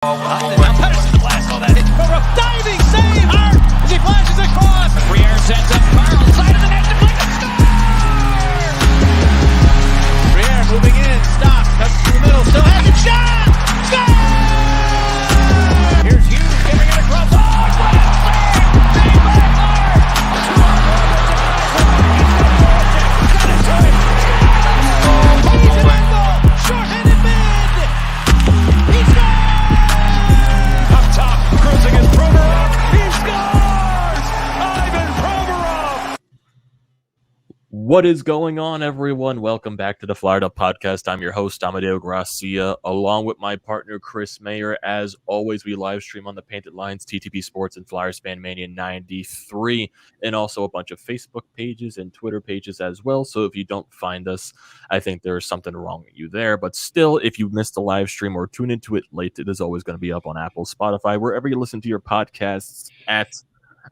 Patterson blast all that hit. Diving save hard as he flashes across. Reamstead sends up Maher side of the net. Deflected. Score! Reamstead moving in. Stop. Comes to the middle. Still has it. Shot. Score! Here's Hughes getting it across. Oh, save! Save by Maher. Got it to him. He's an angle. Short-handed mid. He scores! Cruising his Provorov. He scores! Ivan Provorov! What is going on, everyone? Welcome back to the Fired Up Podcast. I'm your host, Amedeo Grassia, along with my partner, Chris Maher. As always, we live stream on the Painted Lines, TTP Sports, and Flyers Fan Mania 93, and also a bunch of Facebook pages and Twitter pages as well. So if you don't find us, I think there's something wrong with you there. But still, if you missed the live stream or tune into it late, it is always going to be up on Apple, Spotify, wherever you listen to your podcasts at.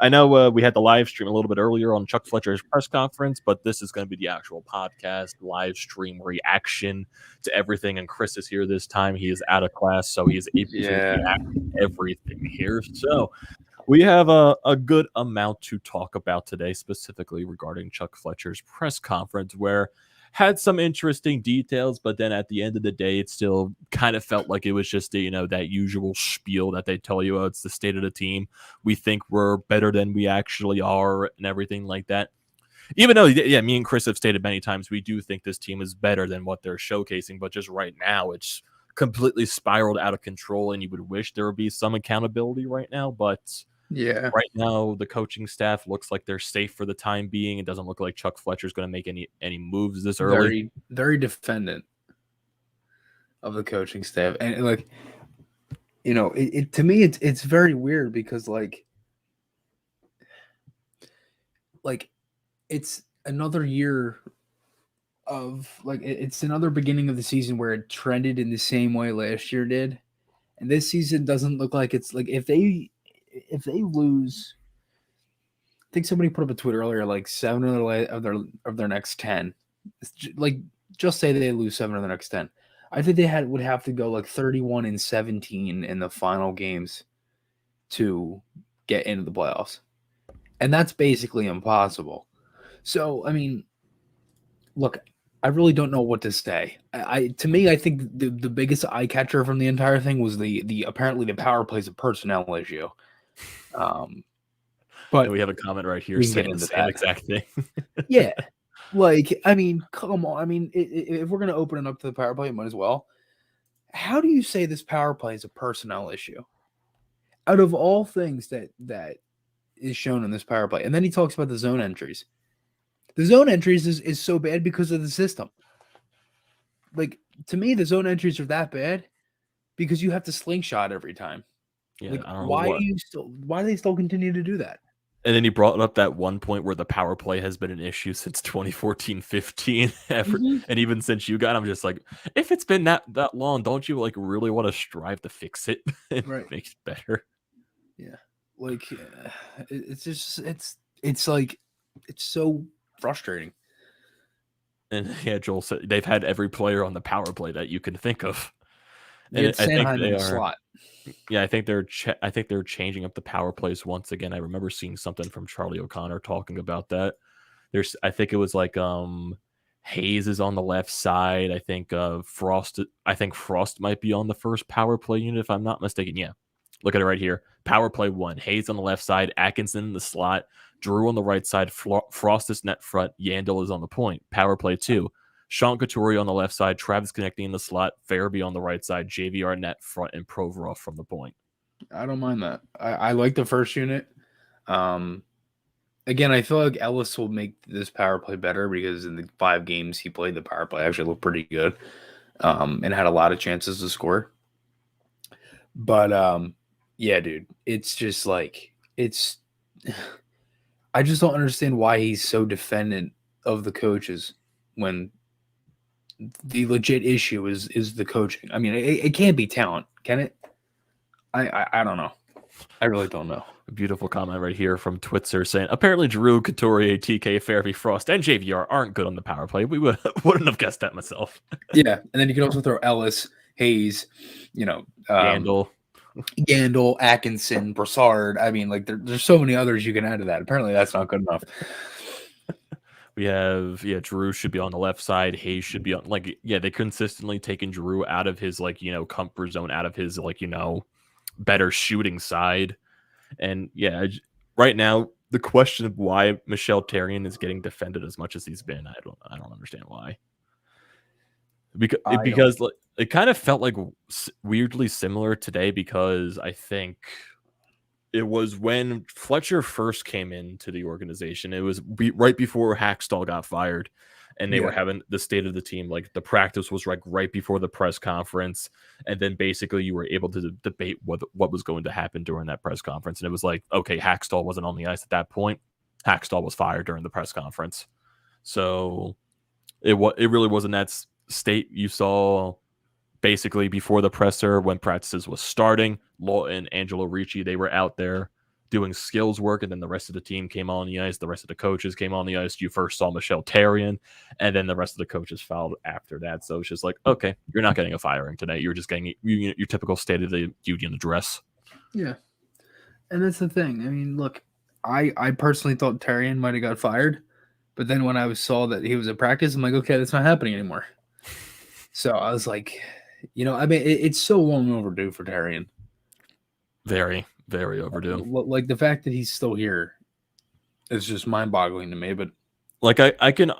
I know we had the live stream a little bit earlier on Chuck Fletcher's press conference, but this is going to be the actual podcast, live stream reaction to everything. And Chris is here this time. He is out of class, so he is able to react to everything here. So we have a good amount to talk about today, specifically regarding Chuck Fletcher's press conference, where had some interesting details, but then at the end of the day, it still kind of felt like it was just that usual spiel that they tell you, it's the state of the team. We think we're better than we actually are and everything like that. Even though, me and Chris have stated many times, we do think this team is better than what they're showcasing, but just right now, it's completely spiraled out of control, and you would wish there would be some accountability right now, but yeah, right now the coaching staff looks like they're safe for the time being. It doesn't look like Chuck Fletcher's going to make any moves this early. Very defendant of the coaching staff, and it to me it's very weird because it's another year of it's another beginning of the season where it trended in the same way last year did, and this season doesn't look like it's if they lose, I think somebody put up a tweet earlier, 7 of their next 10. Just say they lose 7 of their next 10. I think they would have to go 31-17 in the final games to get into the playoffs, and that's basically impossible. So, I mean, look, I really don't know what to say. I think the biggest eye catcher from the entire thing was the apparently the power plays a personnel issue. But we have a comment right here saying the same exact thing. Yeah. Come on. If we're going to open it up to the power play, might as well. How do you say this power play is a personnel issue? Out of all things that is shown in this power play. And then he talks about the zone entries. The zone entries is so bad because of the system. To me, the zone entries are that bad because you have to slingshot every time. Yeah, why do they still continue to do that? And then he brought up that one point where the power play has been an issue since 2014-15 and even since you got, I'm just like, if it's been that long, don't you really want to strive to fix it and make it better? Yeah, it's just it's so frustrating. And yeah, Joel said they've had every player on the power play that you can think of. And I think they are. Slot. Yeah, I think they're changing up the power plays once again. I remember seeing something from Charlie O'Connor talking about that. I think it was Hayes is on the left side. I think Frost might be on the first power play unit if I'm not mistaken. Yeah, look at it right here. Power play 1, Hayes on the left side, Atkinson in the slot, Drew on the right side, Frost is net front, Yandel is on the point. Power play 2. Sean Couturier on the left side, Travis connecting in the slot, Farabee on the right side, JVR net front, and Provorov from the point. I don't mind that. I like the first unit. Again, I feel like Ellis will make this power play better because in the 5 games he played, the power play actually looked pretty good and had a lot of chances to score. But, yeah, dude, it's just I just don't understand why he's so defendant of the coaches when the legit issue is the coaching. I mean, it can't be talent, can it? I don't know. I really don't know. A beautiful comment right here from Twitzer saying, apparently Drew, Couturier, TK, Farabee, Frost, and JVR aren't good on the power play. We wouldn't have guessed that myself. Yeah, and then you can also throw Ellis, Hayes, Yandel. Gandil, Atkinson, Brassard. I mean, like there's so many others you can add to that. Apparently, that's not good enough. We have, Drew should be on the left side. Hayes should be on, they consistently taken Drew out of his, comfort zone, out of his, better shooting side. And, right now, the question of why Michel Therrien is getting defended as much as he's been, I don't understand why. Because it kind of felt like weirdly similar today, because I think it was when Fletcher first came into the organization. It was right before Hackstall got fired, and they were having the state of the team. Like the practice was right before the press conference, and then basically you were able to debate what was going to happen during that press conference. And it was like, okay, Hackstall wasn't on the ice at that point. Hackstall was fired during the press conference, so it really wasn't that state you saw. Basically, before the presser, when practices was starting, Lawton, Angelo Ricci, they were out there doing skills work, and then the rest of the team came on the ice. The rest of the coaches came on the ice. You first saw Michel Therrien, and then the rest of the coaches fouled after that. So it's just like, okay, you're not getting a firing today. You're just getting your typical State of the Union address. Yeah, and that's the thing. I mean, look, I personally thought Therrien might have got fired, but then when I saw that he was at practice, I'm like, okay, that's not happening anymore. So I was like, I mean, it's so long overdue for Therrien. Very, very overdue. Like the fact that he's still here is just mind-boggling to me. But like I can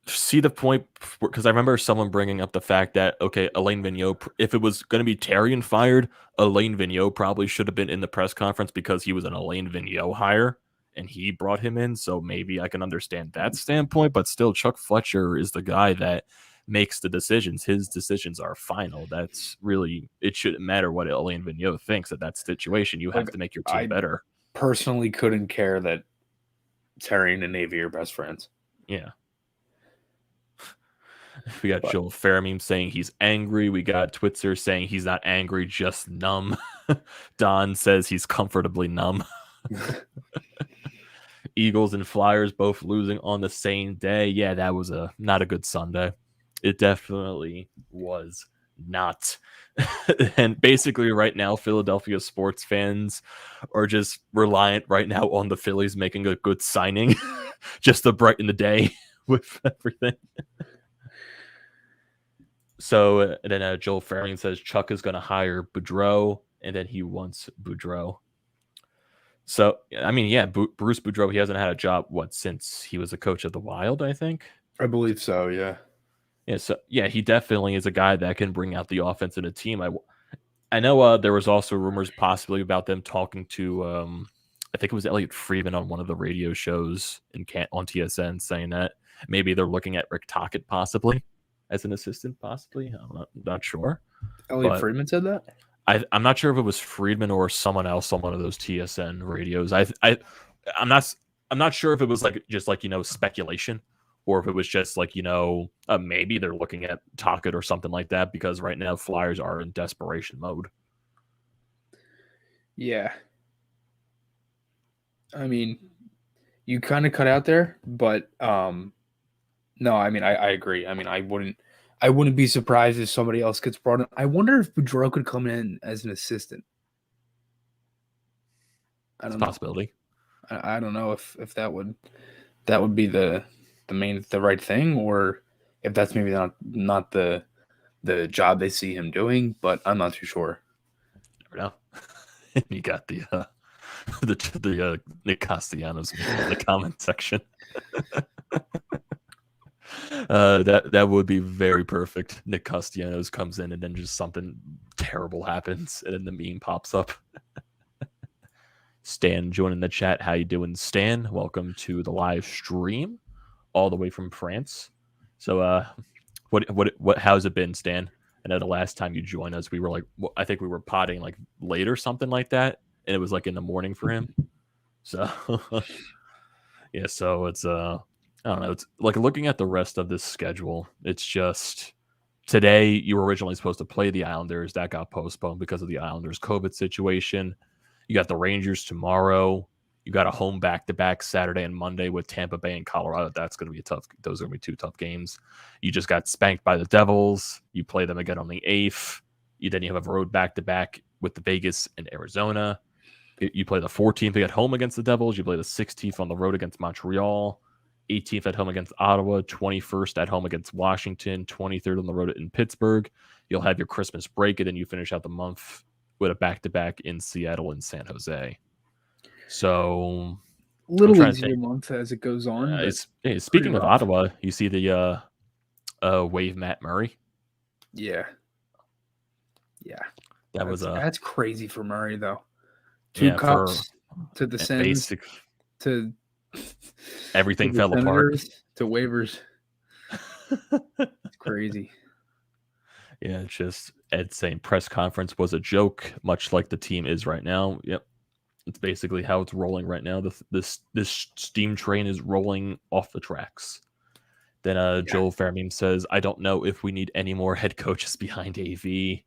see the point, because I remember someone bringing up the fact that, okay, Alain Vigneault, if it was going to be Therrien fired, Alain Vigneault probably should have been in the press conference, because he was an Alain Vigneault hire and he brought him in. So maybe I can understand that standpoint, but still, Chuck Fletcher is the guy that makes the decisions. His decisions are final. That's really, it shouldn't matter what Alain Vigneault thinks at that situation. You have to make your team better. Personally couldn't care that Therrien and Navy are best friends. Yeah. We got Joel Fairmeme saying he's angry. We got Twitzer saying he's not angry, just numb. Don says he's comfortably numb. Eagles and Flyers both losing on the same day. Yeah, that was not a good Sunday. It definitely was not. And basically right now, Philadelphia sports fans are just reliant right now on the Phillies making a good signing just to brighten the day with everything. So and then Joel Fairmeme says Chuck is going to hire Boudreau, and then he wants Boudreau. So, I mean, yeah, Bruce Boudreau, he hasn't had a job, since he was a coach of the Wild, I think? I believe so, yeah. Yeah, so yeah, he definitely is a guy that can bring out the offense in a team. I know there was also rumors possibly about them talking to I think it was Elliot Friedman on one of the radio shows on TSN, saying that maybe they're looking at Rick Tocchet possibly as an assistant, possibly. I'm not sure. Elliot Friedman said that? I'm not sure if it was Friedman or someone else on one of those TSN radios. I'm not sure if it was just speculation, or if it was just maybe they're looking at Tocchet or something like that, because right now Flyers are in desperation mode. Yeah. I mean, you kind of cut out there, but no, I mean, I agree. I mean, I wouldn't be surprised if somebody else gets brought in. I wonder if Boudreau could come in as an assistant. I don't know. Possibility. I don't know if that would be the right thing, or if that's maybe not the job they see him doing, but I'm not too sure. Never know. You got the Nick Castellanos in the comment section. That would be very perfect. Nick Castellanos comes in and then just something terrible happens, and then the meme pops up. Stan joining the chat. How you doing, Stan? Welcome to the live stream, all the way from France. So, how's it been, Stan? I know the last time you joined us, we were I think we were potting late or something like that, and it was in the morning for him. So, yeah. So it's I don't know. It's looking at the rest of this schedule. It's just today you were originally supposed to play the Islanders. That got postponed because of the Islanders' COVID situation. You got the Rangers tomorrow. You got a home back-to-back Saturday and Monday with Tampa Bay and Colorado. That's going to be tough. Those are going to be two tough games. You just got spanked by the Devils. You play them again on the 8th. Then you have a road back-to-back with the Vegas and Arizona. You play the 14th at home against the Devils. You play the 16th on the road against Montreal. 18th at home against Ottawa. 21st at home against Washington. 23rd on the road in Pittsburgh. You'll have your Christmas break, and then you finish out the month with a back-to-back in Seattle and San Jose. So, little easier month as it goes on. Speaking of Ottawa, you see the wave Matt Murray. Yeah. That's crazy for Murray though. 2 cups to the Sens, to everything fell apart, to waivers. It's crazy. Yeah, it's just Ed saying press conference was a joke, much like the team is right now. Yep, it's basically how it's rolling right now. This steam train is rolling off the tracks. Then Joel Fairmeme says, "I don't know if we need any more head coaches behind AV."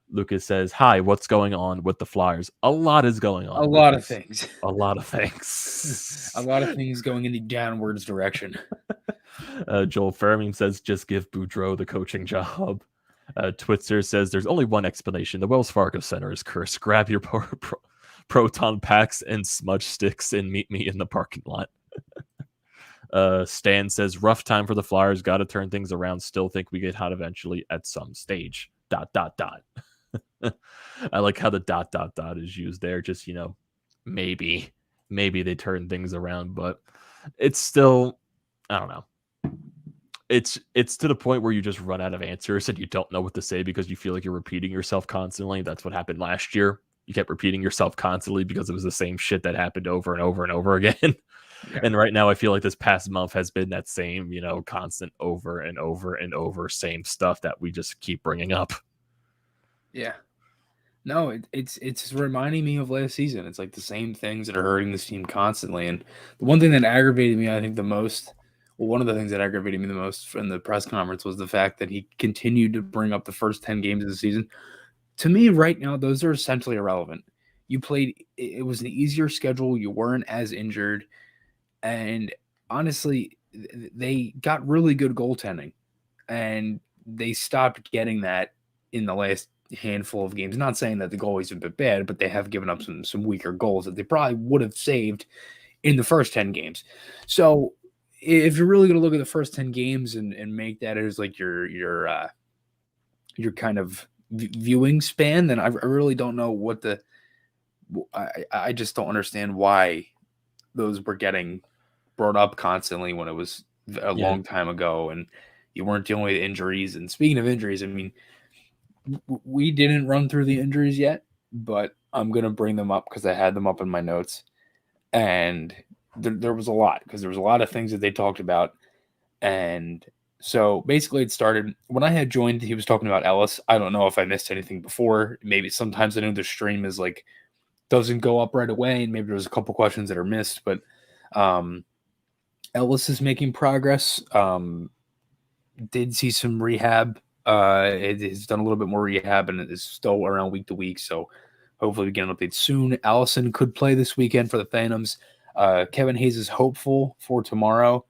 Lucas says, "Hi, what's going on with the Flyers?" A lot is going on. A lot of things. A lot of things. A lot of things going in the downwards direction. Joel Fairmeme says, "Just give Boudreaux the coaching job." Twitzer says, "There's only one explanation. The Wells Fargo Center is cursed. Grab your proton packs and smudge sticks and meet me in the parking lot." Stan says, "Rough time for the Flyers. Got to turn things around. Still think we get hot eventually at some stage. ... I like how the ... is used there. Just, maybe they turn things around, but it's still, I don't know. It's to the point where you just run out of answers and you don't know what to say because you feel like you're repeating yourself constantly. That's what happened last year. You kept repeating yourself constantly because it was the same shit that happened over and over and over again. Yeah. And right now I feel like this past month has been that same, constant over and over and over, same stuff that we just keep bringing up. Yeah. No, it's reminding me of last season. It's like the same things that are hurting this team constantly. And the one thing that aggravated me, I think, the most, one of the things that aggravated me the most in the press conference was the fact that he continued to bring up the first 10 games of the season. To me, right now, those are essentially irrelevant. You played, it was an easier schedule. You weren't as injured. And honestly, they got really good goaltending. And they stopped getting that in the last handful of games. Not saying that the goalies have been bad, but they have given up some weaker goals that they probably would have saved in the first 10 games. So if you're really going to look at the first 10 games and make that as like your kind of viewing span, then I really don't know what I just don't understand why those were getting brought up constantly when it was a long time ago and you weren't dealing with injuries. And speaking of injuries, I mean, we didn't run through the injuries yet, but I'm going to bring them up because I had them up in my notes. And there was a lot because there was a lot of things that they talked about. And so basically it started when I had joined, he was talking about Ellis. I don't know if I missed anything before. Maybe sometimes I know the stream is like, doesn't go up right away. And maybe there's a couple questions that are missed, but Ellis is making progress. Did see some rehab. It has done a little bit more rehab and it is still around week to week. So hopefully we get an update soon. Allison could play this weekend for the Phantoms. Kevin Hayes is hopeful for tomorrow.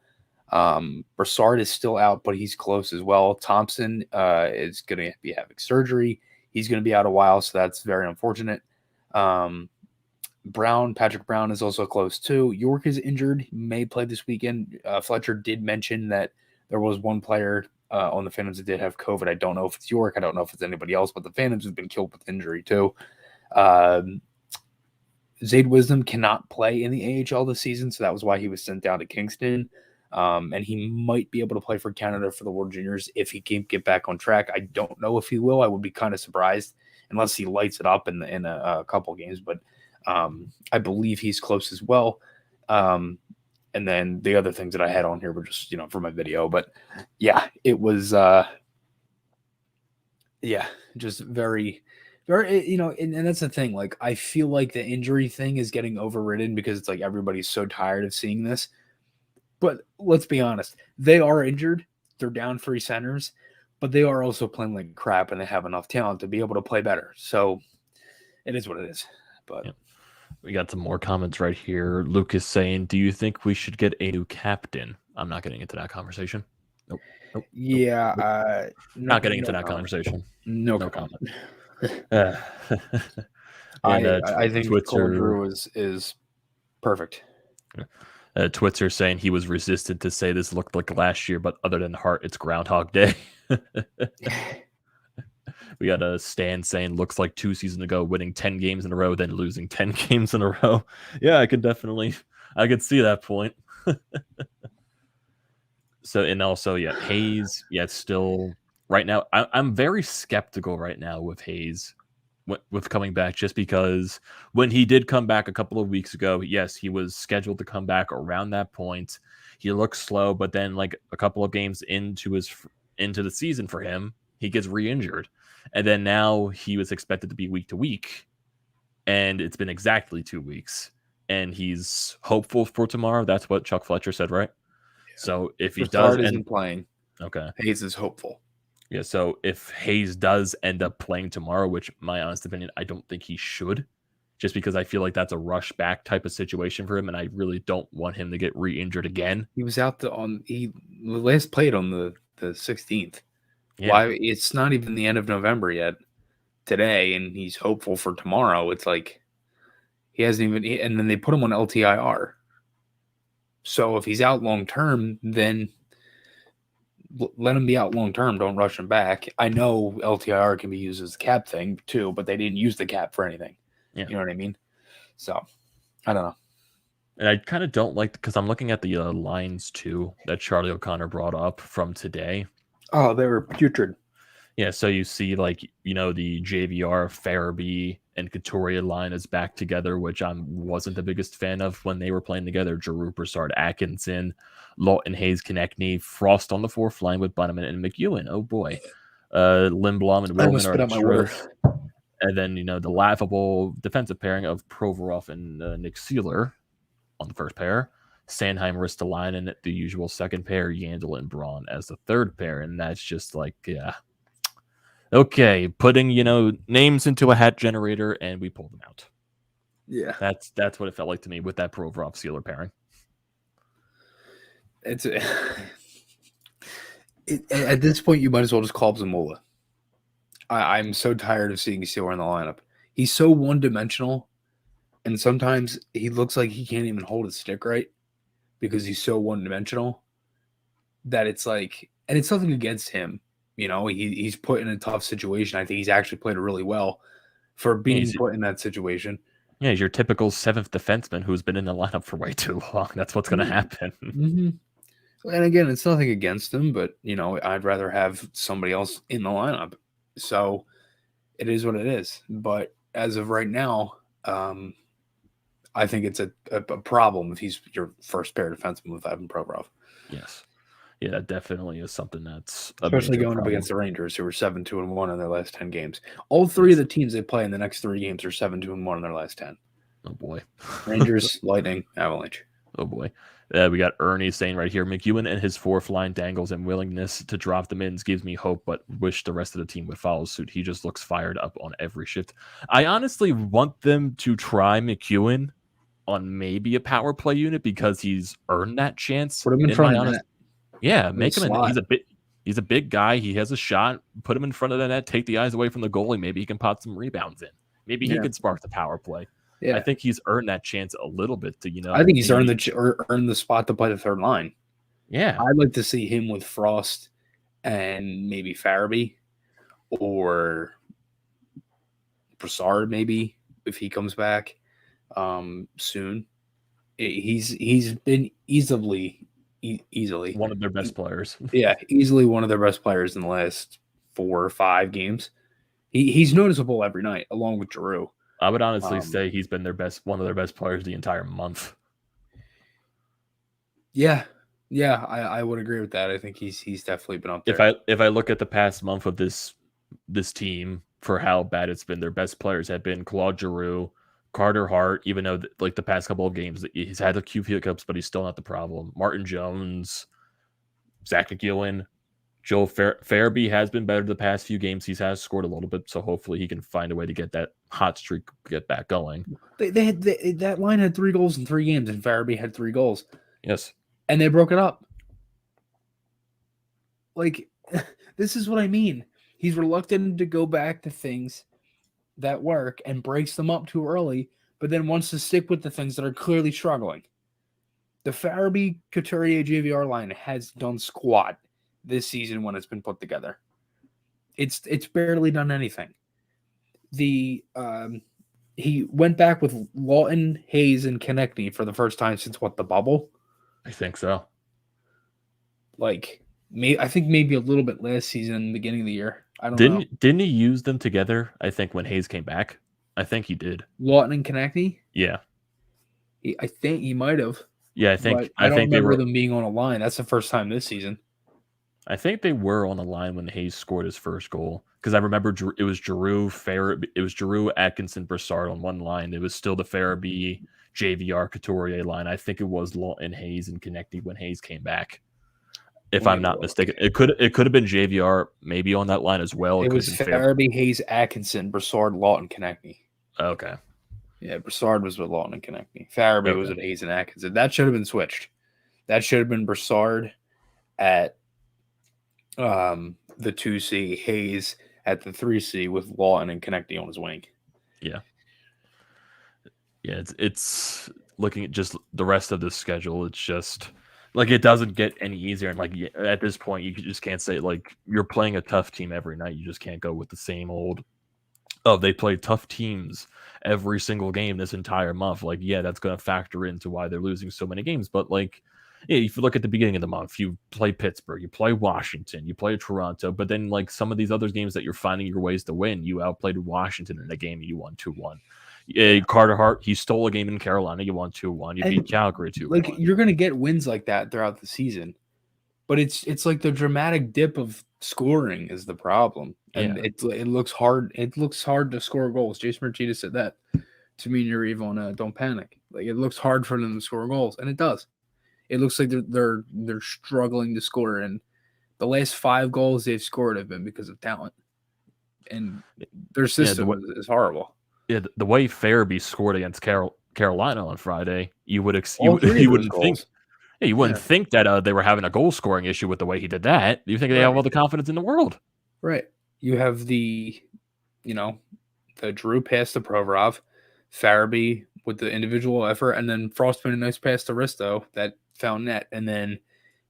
Brassard is still out, but he's close as well. Thompson is going to be having surgery. He's going to be out a while, so that's very unfortunate. Patrick Brown is also close too. York is injured. He may play this weekend. Fletcher did mention that there was one player on the Phantoms that did have COVID. I don't know if it's York. I don't know if it's anybody else, but the Phantoms have been killed with injury too. Zayd Wisdom cannot play in the AHL this season, so that was why he was sent down to Kingston. And he might be able to play for Canada for the World Juniors if he can get back on track. I don't know if he will. I would be kind of surprised unless he lights it up in a couple games, but I believe he's close as well. And then the other things that I had on here were just, for my video. But yeah, it was, just very, very, and that's the thing. Like, I feel like the injury thing is getting overridden because it's like everybody's so tired of seeing this. But let's be honest, they are injured. They're down 3 centers, but they are also playing like crap and they have enough talent to be able to play better. So it is what it is. But. Yeah. We got some more comments right here. Lucas saying, "Do you think we should get a new captain?" I'm not getting into that conversation. Nope. Yeah. Not getting into that conversation. No comment. Uh, and I think Claude Twitter, Drew is perfect. Twitter saying he was resistant to say this looked like last year, but other than Hart, it's Groundhog Day. We got a Stan saying looks like 2 seasons ago, winning 10 games in a row, then losing 10 games in a row. Yeah, I could see that point. So, and also, yeah, Hayes, yeah, still right now. I'm very skeptical right now with Hayes with coming back, just because when he did come back a couple of weeks ago, yes, he was scheduled to come back around that point. He looked slow, but then like a couple of games into the season for him, he gets re-injured, and then now he was expected to be week to week, and it's been exactly 2 weeks, and he's hopeful for tomorrow. That's what Chuck Fletcher said, right? So if he does, isn't playing, okay, Hayes is hopeful. yeah. So if Hayes does end up playing tomorrow, which my honest opinion, I don't think he should, just because I feel like that's a rush back type of situation for him, and I really don't want him to get re-injured again. He was out he last played on the 16th. Yeah. Why? It's not even the end of November yet today, and he's hopeful for tomorrow. It's like he hasn't even, and then they put him on LTIR. So if he's out long term, then let him be out long term. Don't rush him back. I know LTIR can be used as a cap thing too, but they didn't use the cap for anything. Yeah. You know what I mean? So I don't know. And I kind of don't like, because I'm looking at the lines too that Charlie O'Connor brought up from today. Oh, they were putrid. Yeah, so you see, like, the JVR, Farabee, and Couturier line is back together, which I wasn't the biggest fan of when they were playing together. Giroux, Broussard, Atkinson, Lawton, Hayes, Konechny, Frost on the fourth line with Bunneman and McEwen. Oh, boy. Lindblom and I almost Willman spit are out my true. water. And then, the laughable defensive pairing of Provorov and Nick Seeler on the first pair. Sanheim, Ristolainen, the usual second pair, Yandel and Braun as the third pair. And that's just like, yeah. Okay, putting, names into a hat generator, and we pulled them out. Yeah. That's what it felt like to me with that Provorov Seeler pairing. At this point, you might as well just call up Zamola. I'm so tired of seeing Seeler in the lineup. He's so one-dimensional, and sometimes he looks like he can't even hold his stick right because he's so one-dimensional that it's like, and it's nothing against him. He's put in a tough situation. I think he's actually played really well for being put in that situation. Yeah, he's your typical seventh defenseman who's been in the lineup for way too long. That's what's going to happen. Mm-hmm. And again, it's nothing against him, but, I'd rather have somebody else in the lineup. So it is what it is. But as of right now, I think it's a problem if he's your first pair defenseman with Evan Provorov. Yes. Yeah, that definitely is something that's especially going up against the Rangers, who are 7-2-1 in their last 10 games. All three of the teams they play in the next 3 games are 7-2-1 in their last 10. Oh boy, Rangers, Lightning, Avalanche. Oh boy, we got Ernie saying right here, McEwen and his fourth line dangles and willingness to drop the mins gives me hope, but wish the rest of the team would follow suit. He just looks fired up on every shift. I honestly want them to try McEwen on maybe a power play unit because he's earned that chance. Put him in front of that. Yeah, make him. He's a big guy. He has a shot. Put him in front of the net. Take the eyes away from the goalie. Maybe he can pot some rebounds in. Maybe he could spark the power play. Yeah, I think he's earned that chance a little bit to I think he's earned the spot to play the third line. Yeah, I'd like to see him with Frost and maybe Farabee or Broussard, maybe if he comes back soon. He's been easily one of their best players. Yeah, easily one of their best players in the last 4 or 5 games. He's noticeable every night, along with Giroux. I would honestly say he's been one of their best players the entire month. Yeah, I would agree with that. I think he's definitely been up there. If I look at the past month of this team for how bad it's been, their best players have been Claude Giroux, Carter Hart, even though the past couple of games he's had a few hiccups, but he's still not the problem. Martin Jones, Zach McEwen, Joel Farabee has been better the past few games. He has scored a little bit, so hopefully he can find a way to get that hot streak get back going. That line had 3 goals in 3 games, and Farabee had 3 goals. Yes, and they broke it up. Like, this is what I mean. He's reluctant to go back to things that work and breaks them up too early, but then wants to stick with the things that are clearly struggling. The Farabee, Couturier, JVR line has done squat this season when it's been put together. It's barely done anything. He went back with Lawton, Hayes, and Konechny for the first time since the bubble? I think so. I think maybe a little bit last season, beginning of the year. I don't know. Didn't he use them together? I think when Hayes came back, I think he did. Lawton and Konechny? Yeah. I think he might have. Yeah, I think they were them being on a line. That's the first time this season. I think they were on a line when Hayes scored his first goal because I remember it was Giroux, Atkinson, Broussard on one line. It was still the Farabee, JVR, Couturier line. I think it was Lawton, Hayes, and Konechny when Hayes came back. If I'm not mistaken, it could have been JVR maybe on that line as well. It was Farabee, Hayes, Atkinson, Broussard, Lawton, Konechny. Okay. Yeah, Broussard was with Lawton and Konechny. Farabee was with Hayes and Atkinson. That should have been switched. That should have been Broussard at the 2C, Hayes at the 3C with Lawton and Konechny on his wing. Yeah. Yeah, it's looking at just the rest of the schedule. It's just it doesn't get any easier. And at this point, you just can't say you're playing a tough team every night. You just can't go with the same old. Oh, they play tough teams every single game this entire month. That's going to factor into why they're losing so many games. But if you look at the beginning of the month, you play Pittsburgh, you play Washington, you play Toronto, but then some of these other games that you're finding your ways to win, you outplayed Washington in a game and you won 2-1. Carter Hart, he stole a game in Carolina, you won 2-1. You beat Calgary 2-1. You're going to get wins like that throughout the season, but it's the dramatic dip of scoring is the problem, and it looks hard. It looks hard to score goals. Jason Martinez said that to me and your Eve on Don't Panic. It looks hard for them to score goals, and it does. It looks like they're struggling to score, and the last 5 goals they've scored have been because of talent, and their system is horrible. Yeah, the way Farabee scored against Carolina on Friday, you wouldn't think. Yeah, you wouldn't think that they were having a goal scoring issue with the way he did that. You think they have all the confidence in the world, right? You have the Drew pass to Provorov, Farabee with the individual effort, and then Frostman a nice pass to Risto that found net, and then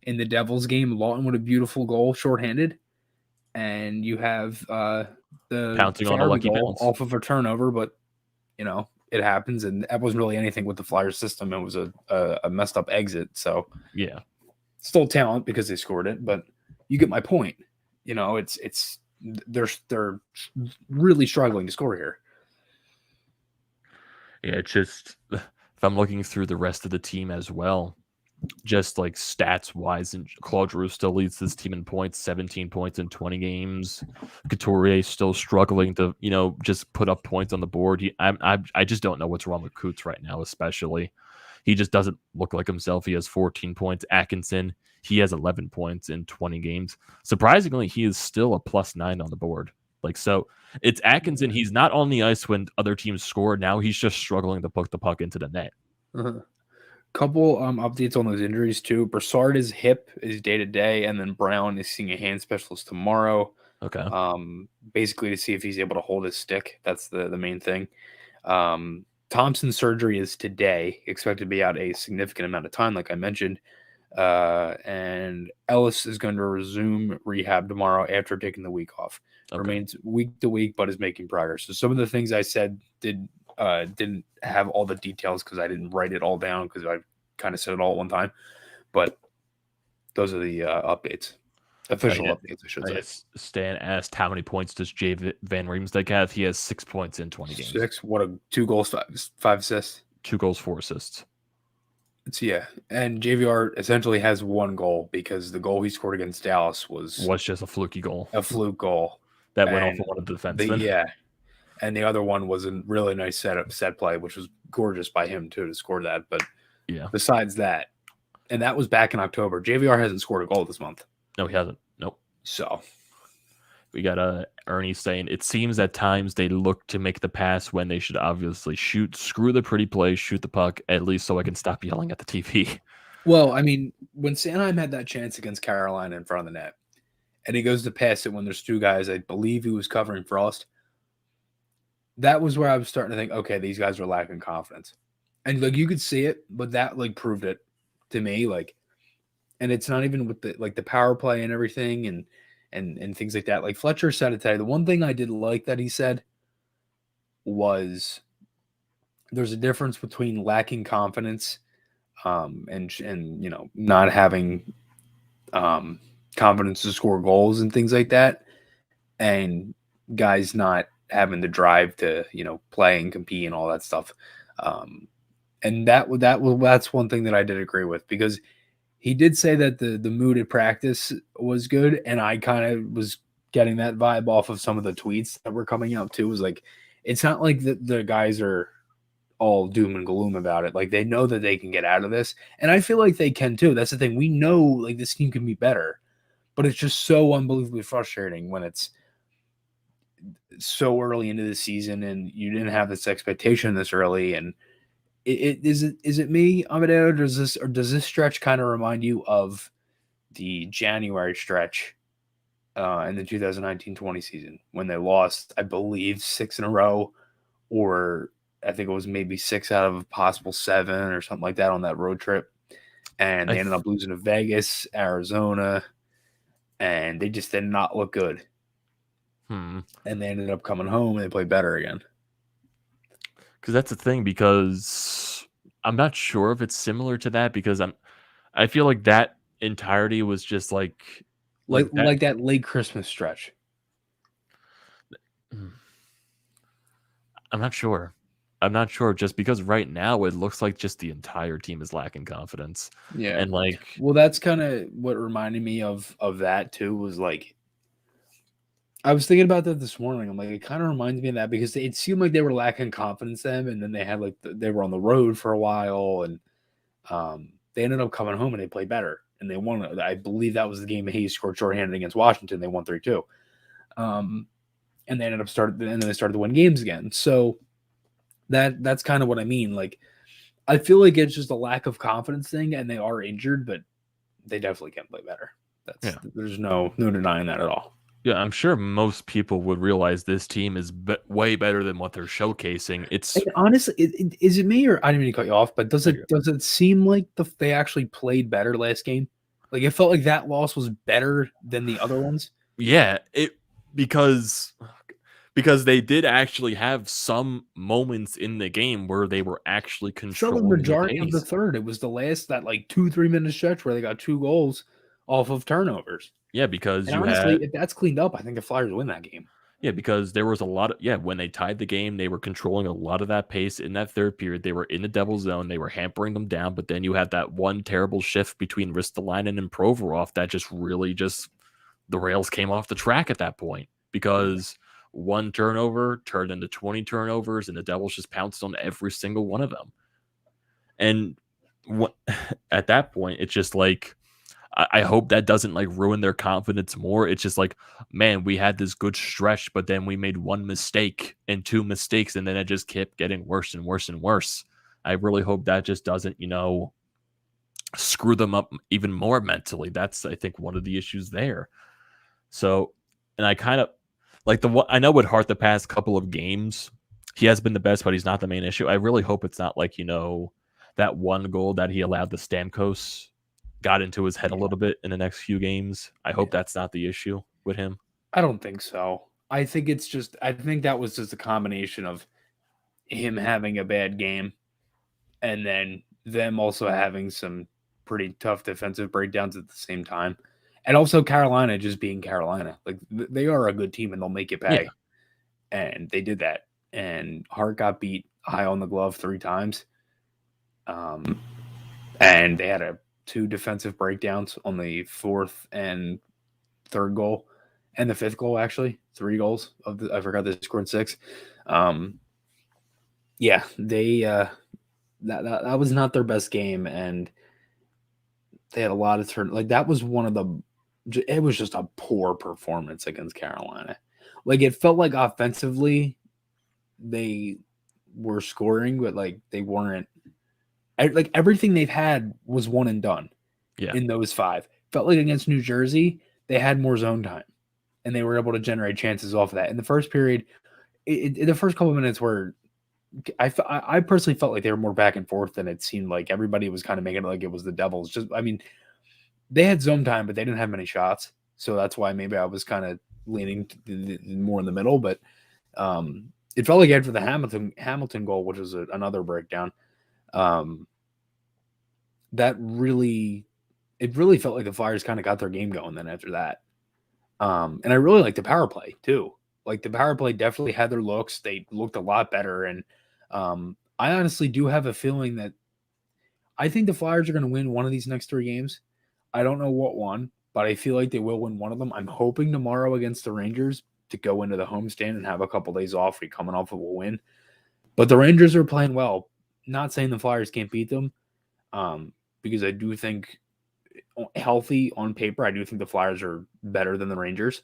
in the Devils game, Lawton with a beautiful goal, shorthanded, and you have the pouncing on a lucky goal off of a turnover, but it happens, and that wasn't really anything with the Flyers system. It was a messed up exit, so yeah, still talent because they scored it, but you get my point. They're really struggling to score here. Yeah, it's just if I'm looking through the rest of the team as well, just stats wise, and Claude Giroux still leads this team in points, 17 points in 20 games. Couturier still struggling to just put up points on the board. I just don't know what's wrong with Coots right now, especially. He just doesn't look like himself. He has 14 points. Atkinson, he has 11 points in 20 games. Surprisingly, he is still a +9 on the board. So it's Atkinson. He's not on the ice when other teams score. Now he's just struggling to put the puck into the net. Couple updates on those injuries too. Broussard is hip is day to day, and then Brown is seeing a hand specialist tomorrow. Okay. Basically to see if he's able to hold his stick. That's the main thing. Thompson's surgery is today, expected to be out a significant amount of time, like I mentioned. And Ellis is going to resume rehab tomorrow after taking the week off. Okay. Remains week to week, but is making progress. So some of the things I said didn't have all the details because I didn't write it all down because I kind of said it all at one time. But those are the updates. Official updates, I should say. Stan asked how many points does Jay Van Reamstead have? He has 6 points in 20 games. 6? What 2 goals, 5 assists? 2 goals, 4 assists. And JVR essentially has 1 goal because the goal he scored against Dallas was just a fluky goal. A fluke goal. That went off of one of the defensemen. And the other one was a really nice set play, which was gorgeous by him too to score that. But besides that, and that was back in October. JVR hasn't scored a goal this month. No, he hasn't. Nope. So we got Ernie saying it seems at times they look to make the pass when they should obviously shoot. Screw the pretty play, shoot the puck, at least so I can stop yelling at the TV. Well, I mean, when Sanheim had that chance against Carolina in front of the net, and he goes to pass it when there's 2 guys, I believe he was covering Frost. that was where I was starting to think, okay, these guys are lacking confidence. And like you could see it, but that like proved it to me. Like, and it's not even with the power play and everything and things like that. Like Fletcher said it today. The one thing I did like that he said was there's a difference between lacking confidence and not having confidence to score goals and things like that, and guys not having the drive to play and compete and all that stuff. And that's one thing that I did agree with, because he did say that the mood at practice was good, and I kind of was getting that vibe off of some of the tweets that were coming out too. It was like, it's not like the guys are all doom and gloom about it. Like, they know that they can get out of this, and I feel like they can too. That's the thing. We know like this team can be better, but it's just so unbelievably frustrating when it's so early into the season and you didn't have this expectation this early. And is it me, Amedeo, does this stretch kind of remind you of the January stretch in the 2019-20 season when they lost, I believe, 6 in a row, or I think it was maybe 6 out of a possible 7 or something like that on that road trip, and they ended up losing to Vegas, Arizona, and they just did not look good. And they ended up coming home and they played better again. Because that's the thing, because I'm not sure if it's similar to that, because I feel like that entirety was just like that late Christmas stretch. I'm not sure. Just because right now it looks like just the entire team is lacking confidence. Yeah. And like, well, that's kind of what reminded me of that too, was like, I was thinking about that this morning. I'm like, it kind of reminds me of that, because it seemed like they were lacking confidence then, and then they had they were on the road for a while, and they ended up coming home and they played better and they won. I believe that was the game Hayes scored shorthanded against Washington. They won 3-2. And they ended up and then they started to win games again. So that's kind of what I mean. Like, I feel like it's just a lack of confidence thing, and they are injured, but they definitely can play better. There's no denying that at all. Yeah, I'm sure most people would realize this team is way better than what they're showcasing. It's honestly, is it me, or I didn't mean to cut you off, but does it seem like they actually played better last game? Like, it felt like that loss was better than the other ones. Yeah, because they did actually have some moments in the game where they were actually controlling the majority of the third. It was the last, that like 2-3 minute stretch where they got 2 goals off of turnovers. Yeah, because honestly, if that's cleaned up, I think the Flyers win that game. Yeah, because there was a lot of when they tied the game, they were controlling a lot of that pace in that third period. They were in the double zone, they were hampering them down, but then you had that one terrible shift between Ristolainen and Provorov that just really the rails came off the track at that point, because one turnover turned into 20 turnovers and the Devils just pounced on every single one of them. And at that point, it's just like, I hope that doesn't like ruin their confidence more. It's just like, man, we had this good stretch, but then we made one mistake and 2 mistakes, and then it just kept getting worse and worse and worse. I really hope that just doesn't, screw them up even more mentally. That's, I think, one of the issues there. So, and I kind of like I know with Hart the past couple of games, he has been the best, but he's not the main issue. I really hope it's not like, that one goal that he allowed the Stamkos got into his head a little bit in the next few games. I hope that's not the issue with him. I don't think so. I think that was just a combination of him having a bad game and then them also having some pretty tough defensive breakdowns at the same time. And also Carolina just being Carolina. Like, they are a good team and they'll make it pay. Yeah. And they did that. And Hart got beat high on the glove 3 times. And they had 2 defensive breakdowns on the 4th and 3rd goal, and the 5th goal, actually 3 goals I forgot they scored 6. Yeah, they that was not their best game, and they had a lot of that was it was just a poor performance against Carolina. Like, it felt like offensively they were scoring, but like they weren't. Like, everything they've had was one and done. Yeah. In those 5. Felt like against New Jersey, they had more zone time and they were able to generate chances off of that. In the first period, the first couple of minutes were, I personally felt like they were more back and forth than it seemed like. Everybody was kind of making it like it was the Devils. Just, I mean, they had zone time, but they didn't have many shots, so that's why maybe I was kind of leaning more in the middle. But it felt like after the Hamilton goal, which was another breakdown, that really felt like the Flyers kind of got their game going then after that. And I really like the power play too. Like the power play definitely had their looks. They looked a lot better. And I honestly do have a feeling that I think the Flyers are going to win one of these next 3 games. I don't know what one, but I feel like they will win one of them. I'm hoping tomorrow against the Rangers to go into the homestand and have a couple days off. We're coming off of a win. But the Rangers are playing well. Not saying the Flyers can't beat them, because I do think healthy on paper, I do think the Flyers are better than the Rangers.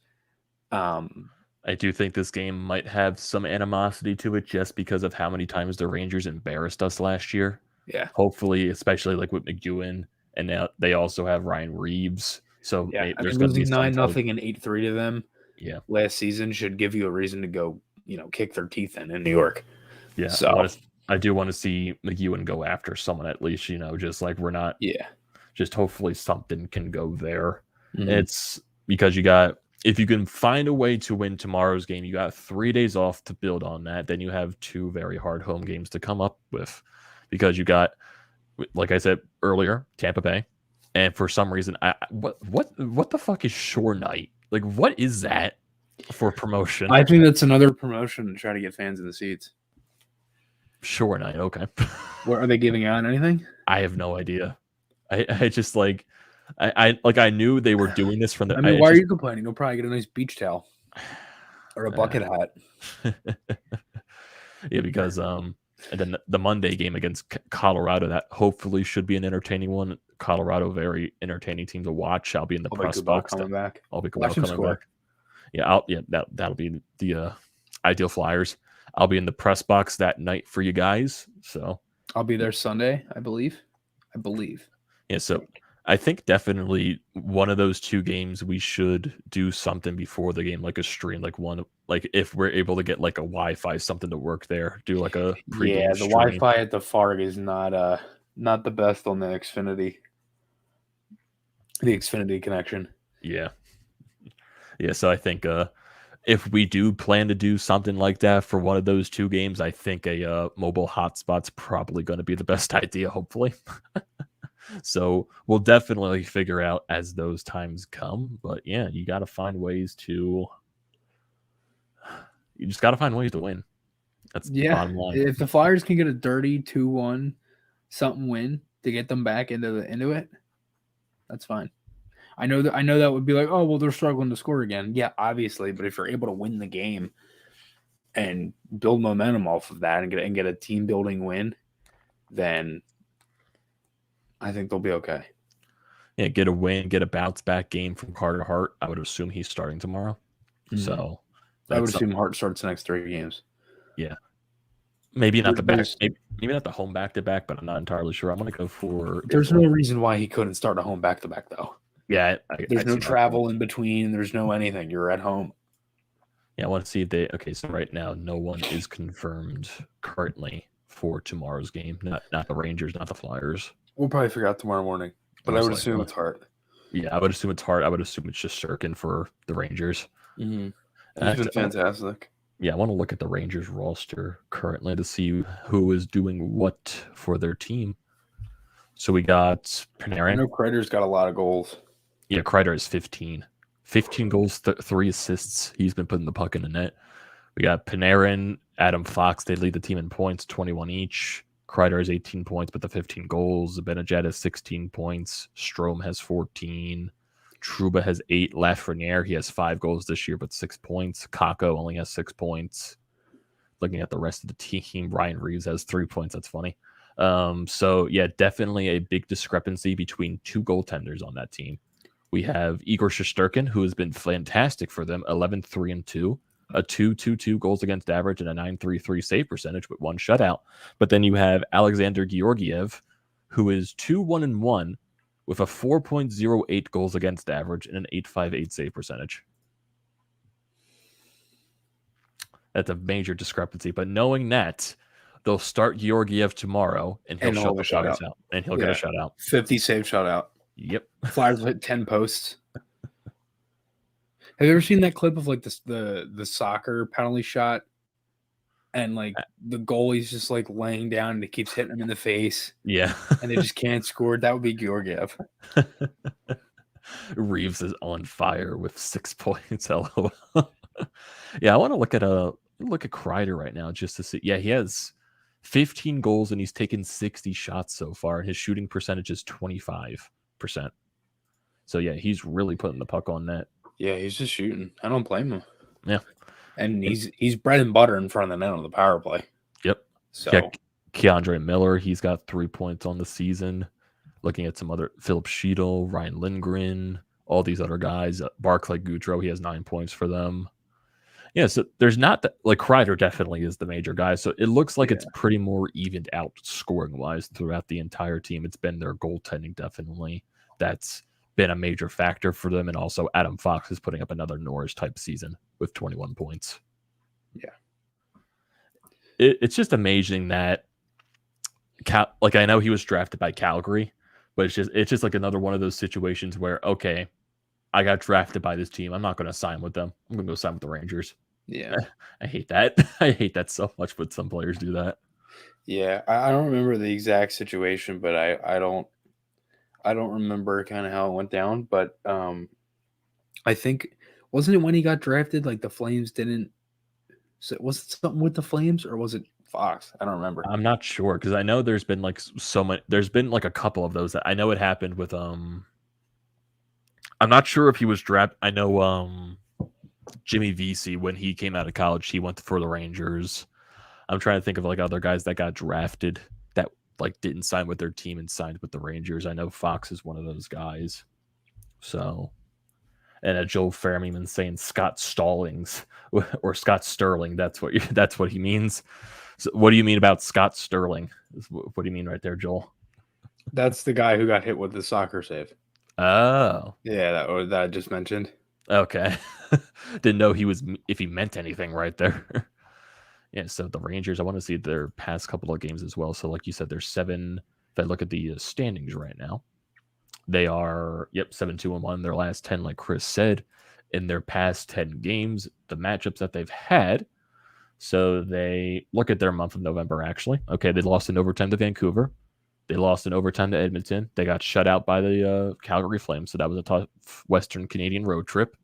I do think this game might have some animosity to it just because of how many times the Rangers embarrassed us last year. Yeah. Hopefully, especially like with McEwen, and now they also have Ryan Reeves. So Yeah, there's going to be losing 9-0 and 8-3 to them. Yeah. Last season should give you a reason to go, kick their teeth in New York. Yeah. So I do want to see McEwen go after someone at least. Just like we're not. Yeah. Just hopefully something can go there. Mm-hmm. It's because if you can find a way to win tomorrow's game, you got 3 days off to build on that. Then you have 2 very hard home games to come up with, because you got, like I said earlier, Tampa Bay, and for some reason, what the fuck is Shore Night? Like, what is that for promotion? I think that's another promotion to try to get fans in the seats. Shore Night, okay. What are they giving out? Anything? I have no idea. I just like. I knew they were doing this from the. I mean, why are you complaining? You'll probably get a nice beach towel or a bucket hat. Yeah, because and then the Monday game against Colorado, that hopefully should be an entertaining one. Colorado, very entertaining team to watch. I'll be in the press box coming back. I'll be coming back. Yeah, that'll be the ideal Flyers. I'll be in the press box that night for you guys. So I'll be there Sunday, I believe. Yeah, so I think definitely one of those 2 games we should do something before the game, like a stream, like if we're able to get like a Wi-Fi, something to work there, do like a pregame the stream. Wi-Fi at the Farg is not the best on the Xfinity. The Xfinity connection. Yeah. So I think if we do plan to do something like that for one of those 2 games, I think a mobile hotspot's probably going to be the best idea, hopefully. So we'll definitely figure out as those times come. But yeah, you got to find ways to. You just got to find ways to win. That's the bottom line. If the Flyers can get a dirty 2-1 something win to get them back into it, that's fine. I know that would be like, oh well, they're struggling to score again. Yeah, obviously, but if you're able to win the game and build momentum off of that and get a team building win, then I think they'll be okay. Yeah, get a win, get a bounce back game from Carter Hart. I would assume he's starting tomorrow. Mm-hmm. So I would assume Hart starts the next 3 games. Yeah. Maybe not the back, maybe not the home back-to-back, but I'm not entirely sure. I'm going to go for... There's no reason why he couldn't start a home back-to-back, though. Yeah. There's no travel in between. There's no anything. You're at home. Yeah, I want to see if they... Okay, so right now, no one is confirmed currently for tomorrow's game. Not the Rangers, not the Flyers. We'll probably figure out tomorrow morning, but I would assume it's Hart. Yeah, I would assume it's Hart. I would assume it's just Sirkin for the Rangers. Mm-hmm. He's been fantastic. Yeah, I want to look at the Rangers roster currently to see who is doing what for their team. So we got Panarin. I know Kreider's got a lot of goals. Yeah, Kreider has 15. 15 goals, 3 assists. He's been putting the puck in the net. We got Panarin, Adam Fox. They lead the team in points, 21 each. Kreider has 18 points, but the 15 goals. Benajad has 16 points. Strome has 14. Trouba has 8. Lafreniere, he has 5 goals this year, but 6 points. Kakko only has 6 points. Looking at the rest of the team, Ryan Reeves has 3 points. That's funny. So, yeah, definitely a big discrepancy between 2 goaltenders on that team. We have Igor Shesterkin, who has been fantastic for them, 11-3-2. A 2.22 goals against average and a 9.33 save percentage with 1 shutout. But then you have Alexander Georgiev, who is 2-1-1 with a 4.08 goals against average and an 8.58 save percentage. That's a major discrepancy. But knowing that, they'll start Georgiev tomorrow, and he'll shut the Flyers out. And he'll get a shutout. 50 save shutout. Yep. Flyers hit 10 posts. Have you ever seen that clip of like the soccer penalty shot? And like the goalie's just like laying down and it keeps hitting him in the face. Yeah. And they just can't score. That would be Georgiev. Reeves is on fire with 6 points. LOL. Yeah, I want to look at Kreider right now just to see. Yeah, he has 15 goals and he's taken 60 shots so far, and his shooting percentage is 25%. So yeah, he's really putting the puck on net. Yeah, he's just shooting. I don't blame him. Yeah. And he's bread and butter in front of the net on the power play. Yep. So yeah, Keandre Miller, he's got 3 points on the season. Looking at some other, Philip Sheedle, Ryan Lindgren, all these other guys. Barclay Goudreau, he has 9 points for them. Yeah, so there's not that, like Kreider definitely is the major guy. So it looks like it's pretty more evened out scoring wise throughout the entire team. It's been their goaltending definitely that's been a major factor for them, and also Adam Fox is putting up another Norris type season with 21 points. Yeah, it's just amazing that like I know he was drafted by Calgary, but it's just like another one of those situations where okay, I got drafted by this team, I'm not going to sign with them. I'm going to go sign with the Rangers. Yeah, I hate that. I hate that so much when some players do that. Yeah, I don't remember the exact situation, but I don't remember kind of how it went down. But I think wasn't it when he got drafted? Like the Flames didn't. So was it something with the Flames or was it Fox? I don't remember. I'm not sure because I know there's been like so many. There's been like a couple of those that I know it happened with. I'm not sure if he was drafted. I know Jimmy Vesey, when he came out of college, he went for the Rangers. I'm trying to think of like other guys that got drafted that like didn't sign with their team and signed with the Rangers. I know Fox is one of those guys. So, and Joe Fairman saying Scott Stallings or Scott Sterling. That's what he means. So what do you mean about Scott Sterling? What do you mean right there, Joel? That's the guy who got hit with the soccer save. Oh, yeah, that I just mentioned. Okay. Didn't know if he meant anything right there. Yeah, so the Rangers, I want to see their past couple of games as well. So like you said, there's 7. If I look at the standings right now, they are 7-2-1. Their last 10, like Chris said, in their past 10 games, the matchups that they've had. So they look at their month of November actually. Okay, they lost in overtime to Vancouver. They lost in overtime to Edmonton. They got shut out by the Calgary Flames, so that was a tough Western Canadian road trip.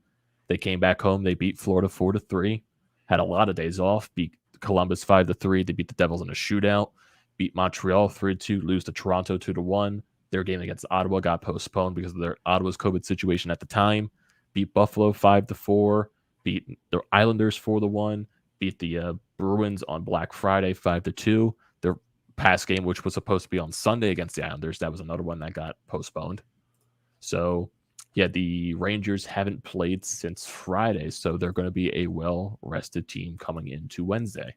They came back home. They beat Florida 4-3. Had a lot of days off. Beat Columbus 5-3. They beat the Devils in a shootout. Beat Montreal 3-2. Lose to Toronto 2-1. Their game against Ottawa got postponed because of their Ottawa's COVID situation at the time. Beat Buffalo 5-4. Beat the Islanders 4-1. Beat the Bruins on Black Friday 5-2. Their past game, which was supposed to be on Sunday against the Islanders, that was another one that got postponed. So, yeah, the Rangers haven't played since Friday, so they're going to be a well-rested team coming into Wednesday.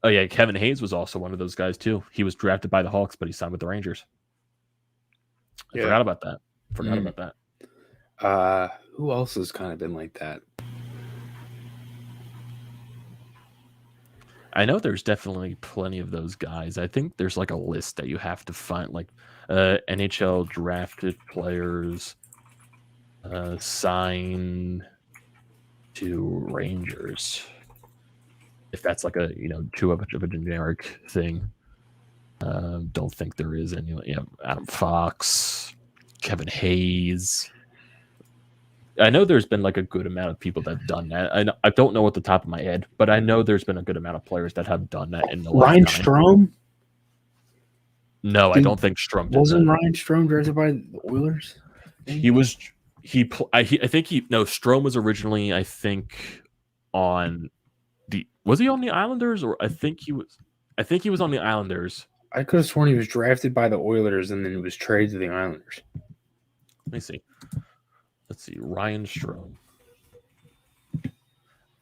Oh, yeah, Kevin Hayes was also one of those guys, too. He was drafted by the Hawks, but he signed with the Rangers. I forgot about that. Who else has kind of been like that? I know there's definitely plenty of those guys. I think there's like a list that you have to find, like NHL drafted players signed to Rangers. If that's like a too much of a generic thing, don't think there is any. Adam Fox, Kevin Hayes. I know there's been like a good amount of people that have done that. I don't know at the top of my head, but I know there's been a good amount of players that have done that in the Ryan Strome? No, I don't think Strome did wasn't that. Ryan Strome drafted by the Oilers? Strome was originally, I think, on was he on the Islanders, or I think he was on the Islanders. I could have sworn he was drafted by the Oilers and then he was traded to the Islanders. Let me see. Let's see, Ryan Strome.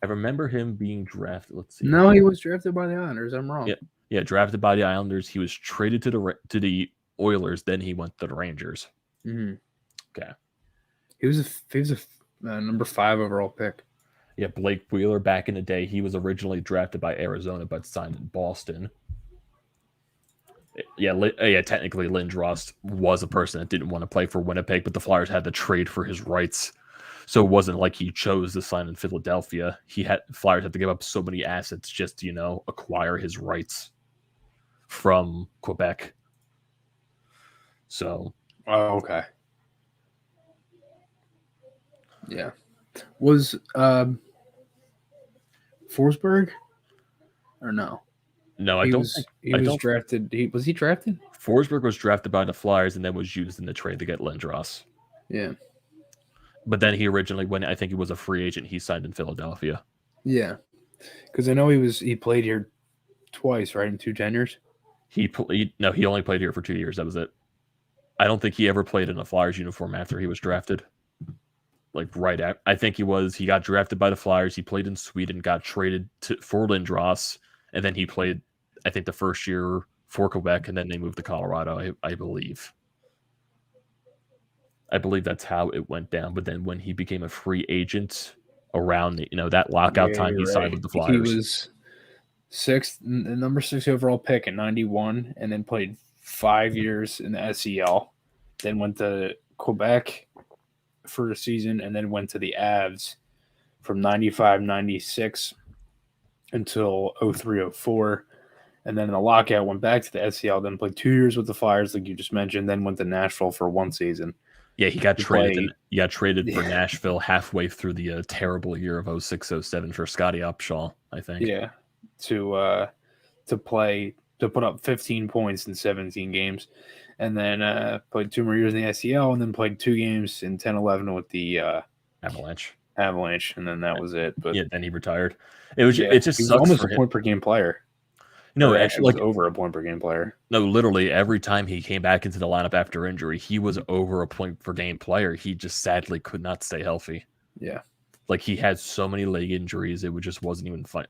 I remember him being drafted. Let's see. No, he was drafted by the Islanders. I'm wrong. Yeah, drafted by the Islanders. He was traded to the Oilers. Then he went to the Rangers. Mm-hmm. Okay. He was a number 5 overall pick. Yeah, Blake Wheeler back in the day, he was originally drafted by Arizona but signed in Boston. Yeah, technically Lindros was a person that didn't want to play for Winnipeg, but the Flyers had to trade for his rights. So it wasn't like he chose to sign in Philadelphia. Flyers had to give up so many assets just to, acquire his rights from Quebec. So okay. Yeah. Was Forsberg or no? no, I He don't was think he I was don't drafted. Was he drafted? Forsberg was drafted by the Flyers and then was used in the trade to get Lindros. Yeah. But then he originally, when I think he was a free agent, he signed in Philadelphia. Yeah. Because I know he played here twice, right, in 2 tenures. He only played here for 2 years. That was it. I don't think he ever played in a Flyers uniform after he was drafted. I think he got drafted by the Flyers. He played in Sweden, got traded for Lindros, and then he played, I think, the first year for Quebec, and then they moved to Colorado, I believe. I believe that's how it went down. But then when he became a free agent around that lockout time, he signed with the Flyers. He was number 6 overall pick in 91, and then played 5 years in the SEL. Then went to Quebec for a season, and then went to the Avs from 95-96 until 03-04. And then in the lockout, went back to the SEL, then played 2 years with the Flyers, like you just mentioned, then went to Nashville for 1 season. Yeah, he got traded. He got traded for Nashville halfway through the terrible year of 06-07 for Scotty Upshaw, I think. Yeah, to put up 15 points in 17 games, and then played 2 more years in the SEL, and then played 2 games in 10-11 with the Avalanche, and then that was it. But yeah, then he retired. It just he was sucks almost for a him. point per game player. No, Actually, over a point per game player. No, literally every time he came back into the lineup after injury, he was over a point per game player. He just sadly could not stay healthy. Yeah. He had so many leg injuries, it just wasn't even fun.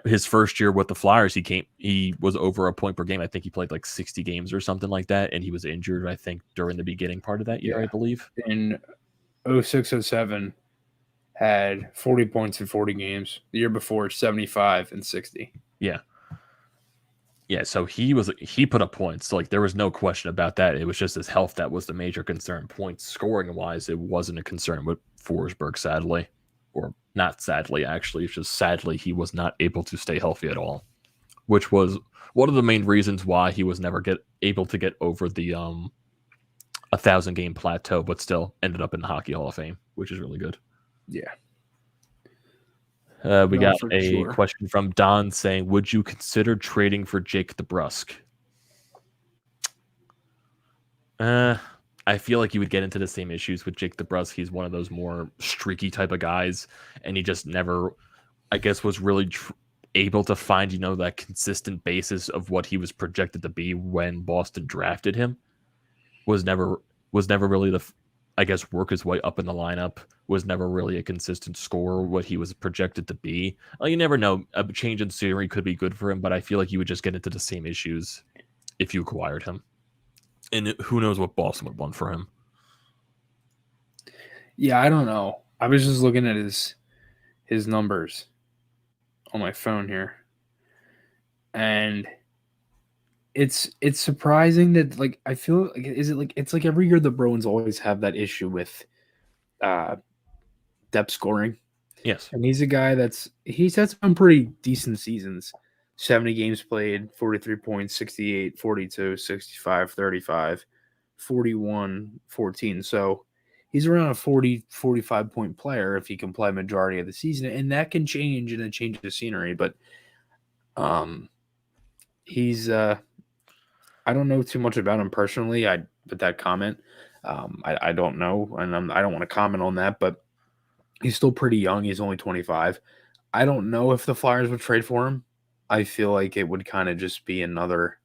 His first year with the Flyers, he was over a point per game. I think he played 60 games or something like that, and he was injured, I think, during the beginning part of that year, I believe. In 06-07, had 40 points in 40 games. The year before, 75 and 60. Yeah. Yeah, so he put up points. So there was no question about that. It was just his health that was the major concern. Points scoring wise, it wasn't a concern with Forsberg, sadly. Or not sadly, actually. It's just sadly he was not able to stay healthy at all. Which was one of the main reasons why he was never able to get over the 1,000 game plateau, but still ended up in the Hockey Hall of Fame, which is really good. Yeah. We got a question from Don saying, would you consider trading for Jake DeBrusk? I feel like you would get into the same issues with Jake DeBrusk. He's one of those more streaky type of guys, and he just never, I guess, was really able to find, that consistent basis of what he was projected to be when Boston drafted him. Was never really work his way up in the lineup, was never really a consistent scorer, what he was projected to be. You never know. A change in scenery could be good for him, but I feel like you would just get into the same issues if you acquired him. And who knows what Boston would want for him. Yeah, I don't know. I was just looking at his numbers on my phone here. And it's surprising that I feel like it's like every year the Bruins always have that issue with depth scoring. Yes. And he's a guy he's had some pretty decent seasons. 70 games played, 43 points, 68, 42, 65, 35, 41, 14. So he's around a 40, 45 point player if he can play majority of the season. And that can change in a change of scenery. But he's I don't know too much about him personally. With that comment, I don't know, and I don't want to comment on that. But he's still pretty young. He's only 25. I don't know if the Flyers would trade for him. I feel like it would kind of just be another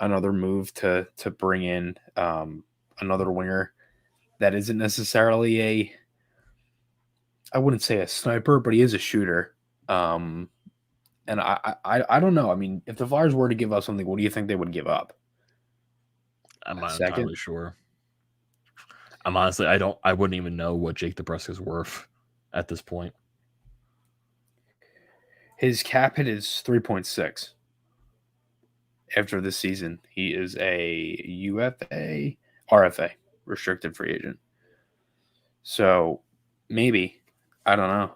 move to bring in another winger that isn't necessarily I wouldn't say a sniper, but he is a shooter. And I don't know. I mean, if the Flyers were to give up something, what do you think they would give up? I'm not entirely sure. I'm honestly, I wouldn't even know what Jake DeBrusk is worth at this point. His cap hit is 3.6. After this season, he is a UFA, RFA, restricted free agent. So maybe, I don't know.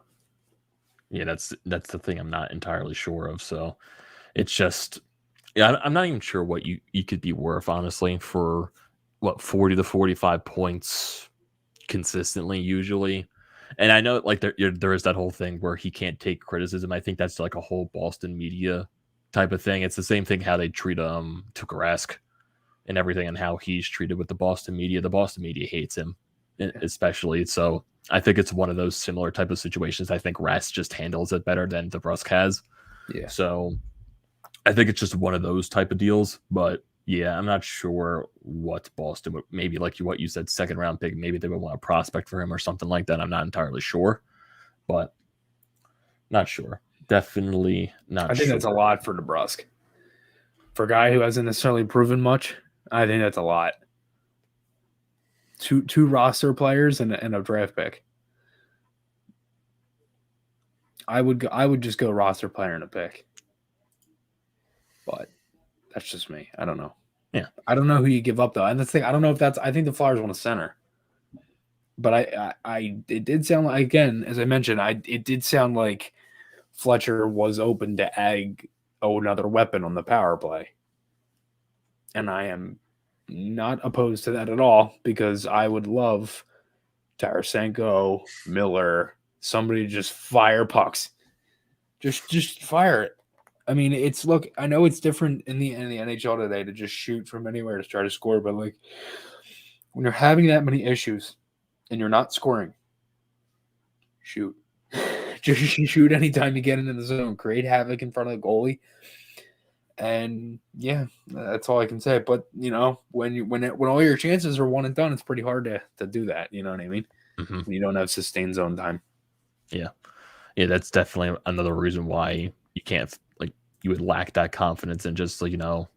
Yeah, that's the thing I'm not entirely sure of. So it's just, yeah, I'm not even sure what you could be worth, honestly, for what 40 to 45 points consistently, usually. And I know like there is that whole thing where he can't take criticism. I think that's like a whole Boston media type of thing. It's the same thing how they treat Grasque and everything, and how he's treated with the Boston media. The Boston media hates him, especially. So I think it's one of those similar type of situations. I think Rask just handles it better than the Brusque has. Yeah. So I think it's just one of those type of deals. But yeah, I'm not sure what Boston would, maybe like what you said, second round pick. Maybe they would want a prospect for him or something like that. I'm not entirely sure, but not sure. Definitely not. I think that's a lot for DeBrusque. For a guy who hasn't necessarily proven much, I think that's a lot. Two roster players and a draft pick. I would just go roster player and a pick. But that's just me. I don't know. Yeah. I don't know who you give up though. And the thing, I don't know if that's, I think the Flyers want a center. But it did sound like, again, as I mentioned, it did sound like Fletcher was open to add another weapon on the power play. And I am not opposed to that at all, because I would love Tarasenko, Miller, somebody to just fire pucks. Just fire it. I mean, I know it's different in the NHL today to just shoot from anywhere to try to score, but like when you're having that many issues and you're not scoring, shoot. Just shoot anytime you get into the zone, create havoc in front of the goalie. And yeah, that's all I can say. But you know, when all your chances are one and done, it's pretty hard to do that. You know what I mean? Mm-hmm. When you don't have sustained zone time. Yeah, that's definitely another reason why you can't, like, you would lack that confidence, and just like, you know,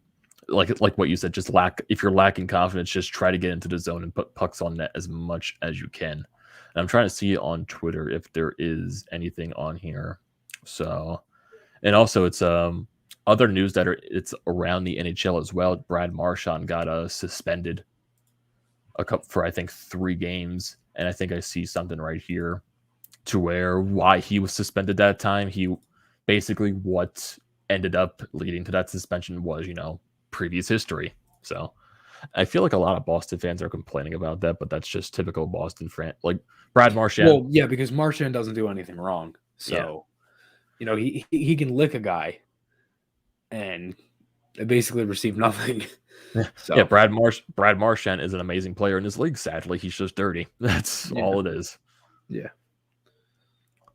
like what you said, just if you're lacking confidence, just try to get into the zone and put pucks on net as much as you can. And I'm trying to see on Twitter if there is anything on here. So, and also it's other news that it's around the NHL as well. Brad Marchand got suspended for I think 3 games, and I think I see something right here to where why he was suspended that time. He basically, what ended up leading to that suspension was, you know, previous history. So I feel like a lot of Boston fans are complaining about that, but that's just typical Boston fan. Like Brad Marchand. Well, yeah, because Marchand doesn't do anything wrong. So, you know, he can lick a guy and they basically receive nothing. So. Yeah, Brad Marchand is an amazing player in this league. Sadly, he's just dirty. That's all it is. Yeah.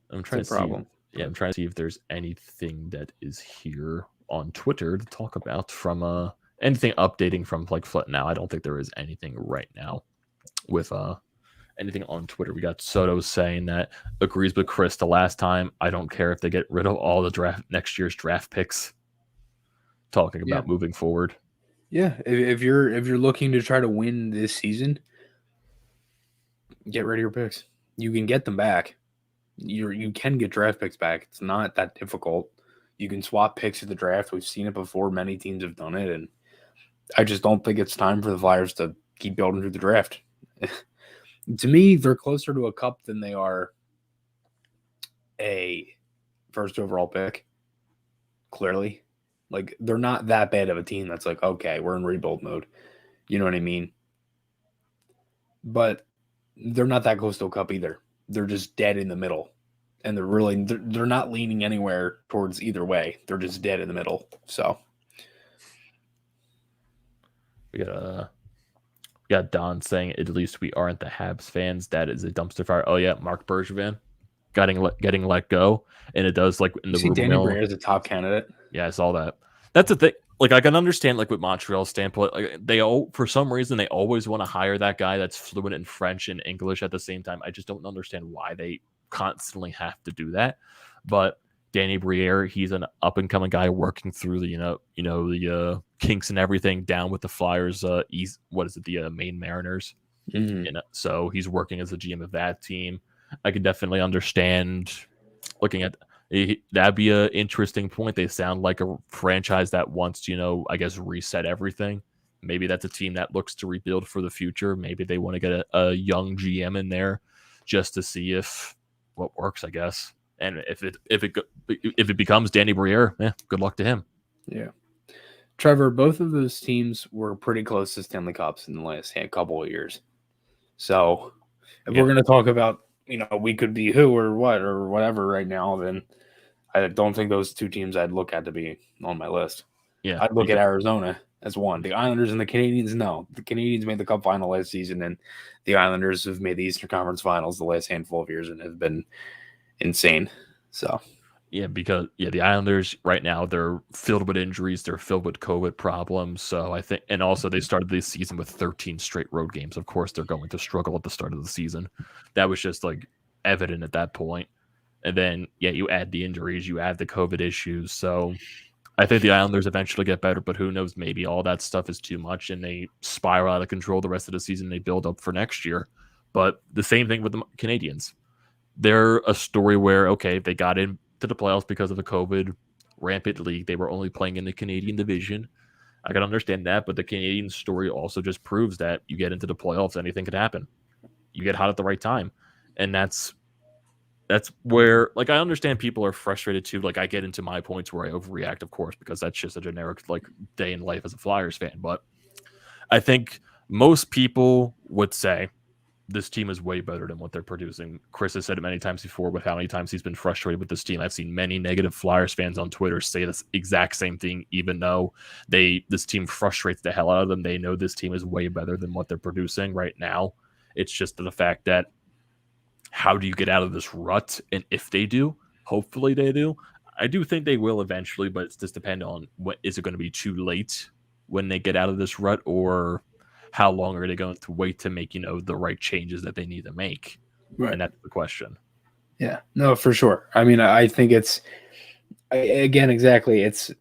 I'm trying to see if there's anything that is here on Twitter to talk about from anything updating from like Fletcher. Now, I don't think there is anything right now with anything on Twitter. We got Soto saying that agrees with Chris the last time. I don't care if they get rid of all the next year's draft picks. Talking about moving forward. Yeah, if you're looking to try to win this season, get rid of your picks. You can get them back. You can get draft picks back. It's not that difficult. You can swap picks at the draft. We've seen it before. Many teams have done it, and I just don't think it's time for the Flyers to keep building through the draft. To me, they're closer to a cup than they are a first overall pick. Clearly. Like, they're not that bad of a team that's like, okay, we're in rebuild mode. You know what I mean? But they're not that close to a cup either. They're just dead in the middle. And they're not leaning anywhere towards either way. They're just dead in the middle. So we got Don saying, at least we aren't the Habs fans. That is a dumpster fire. Oh yeah, Mark Bergevin getting let go. And it does, like, in the rumor Danny mill. Briere is a top candidate. Yeah, I saw that. That's the thing. Like, I can understand, like, with Montreal's standpoint, like, for some reason, they always want to hire that guy that's fluent in French and English at the same time. I just don't understand why they constantly have to do that. But Danny Briere, he's an up and coming guy working through the the kinks and everything down with the Flyers. The Maine Mariners. Mm-hmm. So he's working as the GM of that team. I could definitely understand looking at. That'd be an interesting point. They sound like a franchise that wants to, I guess, reset everything. Maybe that's a team that looks to rebuild for the future. Maybe they want to get a young GM in there just to see if what works, I guess. And if it becomes Danny Briere, good luck to him. Yeah. Trevor, both of those teams were pretty close to Stanley Cups in the last couple of years. So if we're going to talk about, we could be who or what or whatever right now, then I don't think those two teams I'd look at to be on my list. Yeah, I'd look at Arizona as one. The Islanders and the Canadiens, no. The Canadiens made the Cup final last season, and the Islanders have made the Eastern Conference Finals the last handful of years and have been insane. So, because the Islanders right now, they're filled with injuries. They're filled with COVID problems. So I think, and also they started this season with 13 straight road games. Of course, they're going to struggle at the start of the season. That was just like evident at that point. And then, you add the injuries, you add the COVID issues. So I think the Islanders eventually get better, but who knows? Maybe all that stuff is too much and they spiral out of control the rest of the season. They build up for next year. But the same thing with the Canadiens. They're a story where, they got into the playoffs because of the COVID rampant league. They were only playing in the Canadian division. I can understand that, but the Canadian story also just proves that you get into the playoffs, anything could happen. You get hot at the right time. And that's where, I understand people are frustrated too. I get into my points where I overreact, of course, because that's just a generic, day in life as a Flyers fan. But I think most people would say this team is way better than what they're producing. Chris has said it many times before with how many times he's been frustrated with this team. I've seen many negative Flyers fans on Twitter say this exact same thing, even though this team frustrates the hell out of them. They know this team is way better than what they're producing right now. It's just the fact that how do you get out of this rut? And if they do, hopefully they do. I do think they will eventually, but it's just depend on is it going to be too late when they get out of this rut, or how long are they going to wait to make, the right changes that they need to make? Right. And that's the question. Yeah, no, for sure. I mean, I think exactly. It's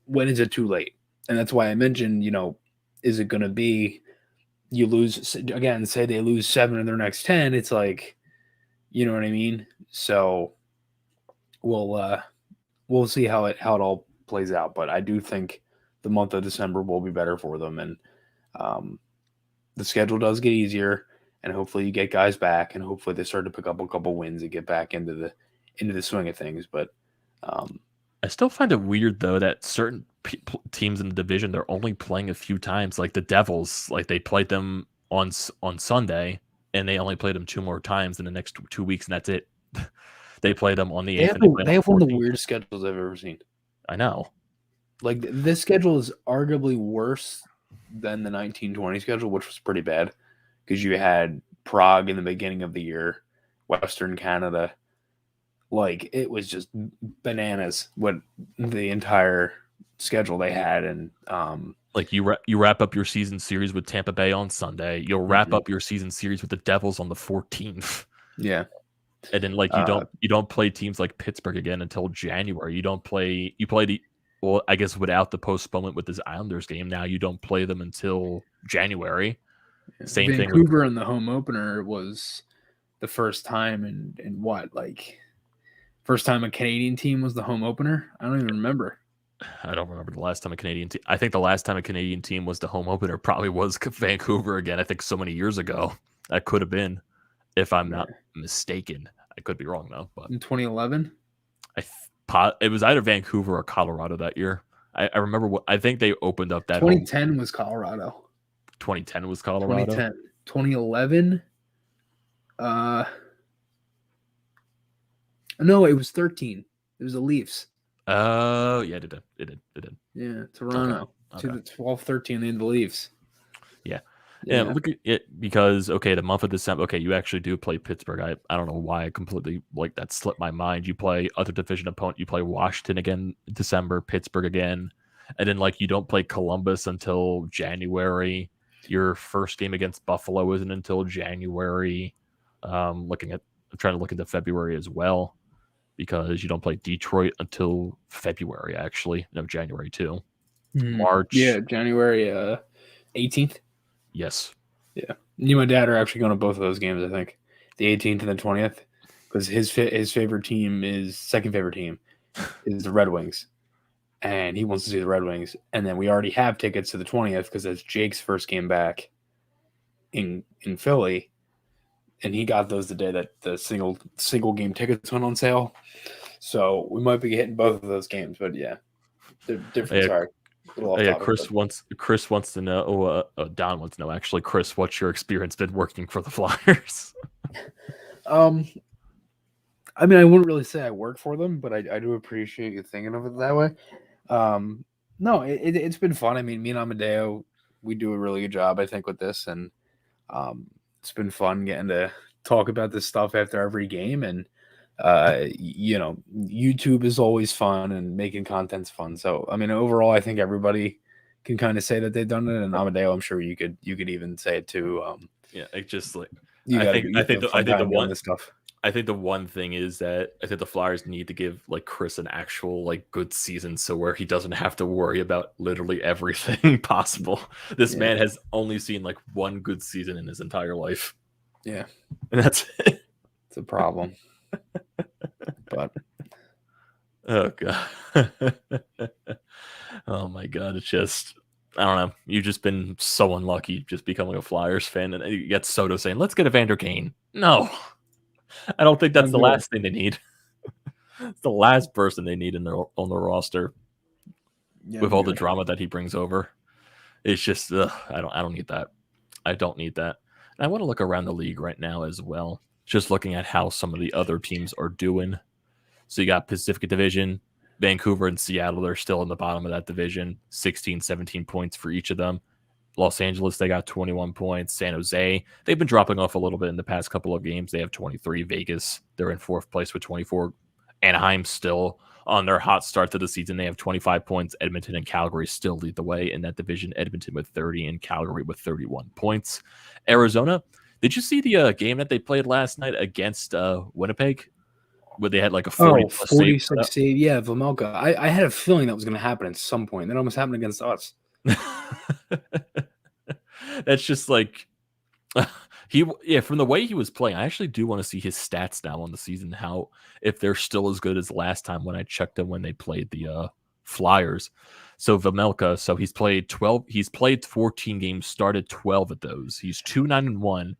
when is it too late? And that's why I mentioned, is it going to be you lose again, say they lose 7 in their next 10. It's like, you know what I mean? So we'll see how it all plays out. But I do think the month of December will be better for them. And the schedule does get easier, and hopefully you get guys back, and hopefully they start to pick up a couple wins and get back into the swing of things. But I still find it weird though that certain teams in the division, they're only playing a few times. Like the Devils, they played them on Sunday, and they only played them 2 more times in the next 2 weeks, and that's it. They play them on the 8th. They have one of the weirdest schedules I've ever seen. I know. This schedule is arguably worse than the 1920 schedule, which was pretty bad because you had Prague in the beginning of the year, Western Canada. It was just bananas what the entire schedule they had. And you wrap up your season series with Tampa Bay on Sunday. You'll wrap up your season series with the Devils on the 14th. Yeah. And then you don't play teams like Pittsburgh again until January. You play I guess without the postponement with this Islanders game, now you don't play them until January. Yeah. Same thing. Vancouver in the home opener was the first time in what, first time a Canadian team was the home opener? I don't even remember. I don't remember the last time a Canadian team. I think the last time a Canadian team was the home opener probably was Vancouver again. I think so many years ago. That could have been, if I'm not mistaken. I could be wrong though. But in 2011, it was either Vancouver or Colorado that year. I remember I think they opened up that 2010 was Colorado. 2010 was Colorado. 2011. No, it was 13. It was the Leafs. Oh, yeah, it did. Yeah, Toronto. Okay. To the 12-13 in the Leafs. Yeah, look at it because, the month of December, you actually do play Pittsburgh. I don't know why I completely, that slipped my mind. You play other division opponent. You play Washington again in December, Pittsburgh again. And then, you don't play Columbus until January. Your first game against Buffalo isn't until January. I'm trying to look into February as well because you don't play Detroit until February, actually. No, January too. March. Yeah, January 18th. Yes. Yeah. You and my dad are actually going to both of those games, I think. The 18th and the 20th. because his favorite team is second favorite team is the Red Wings, and he wants to see the Red Wings. And then we already have tickets to the 20th because that's Jake's first game back in Philly, and he got those the day that the single game tickets went on sale. So we might be hitting both of those games, but yeah, they're different. Sorry. Chris wants to know. Don wants to know. Actually, Chris, what's your experience been working for the Flyers? I mean, I wouldn't really say I work for them, but I do appreciate you thinking of it that way. No, it's been fun. I mean, me and Amedeo, we do a really good job, I think, with this, and it's been fun getting to talk about this stuff after every game. And YouTube is always fun, and making content's fun. So, I mean, overall, I think everybody can kind of say that they've done it. And Amedeo, I'm sure you could even say it too. It just like I think the one thing is that I think the Flyers need to give like Chris an actual like good season, so where he doesn't have to worry about literally everything possible. This man has only seen like one good season in his entire life. Yeah, and that's it. It's a problem. But oh god, oh my god, it's just I don't know. You've just been so unlucky just becoming a Flyers fan, and you get Soto saying, "Let's get a Vander Kane." No. I don't think that's the last thing they need. It's the last person they need on the roster with all the drama that he brings over. It's just I don't need that. I don't need that. And I want to look around the league right now as well, just looking at how some of the other teams are doing. So you got Pacific Division, Vancouver and Seattle. They're still in the bottom of that division, 16, 17 points for each of them. Los Angeles, they got 21 points. San Jose, they've been dropping off a little bit in the past couple of games. They have 23. Vegas, they're in fourth place with 24. Anaheim still on their hot start to the season. They have 25 points. Edmonton and Calgary still lead the way in that division. Edmonton with 30 and Calgary with 31 points. Arizona, did you see the game that they played last night against Winnipeg? Where they had like a 46 save. Yeah, Vejmelka. I had a feeling that was going to happen at some point. That almost happened against us. That's just like from the way he was playing. I actually do want to see his stats now on the season, how if they're still as good as last time when I checked them when they played the Flyers. So Vejmelka, so he's played 14 games, started 12 of those. He's 2-9-1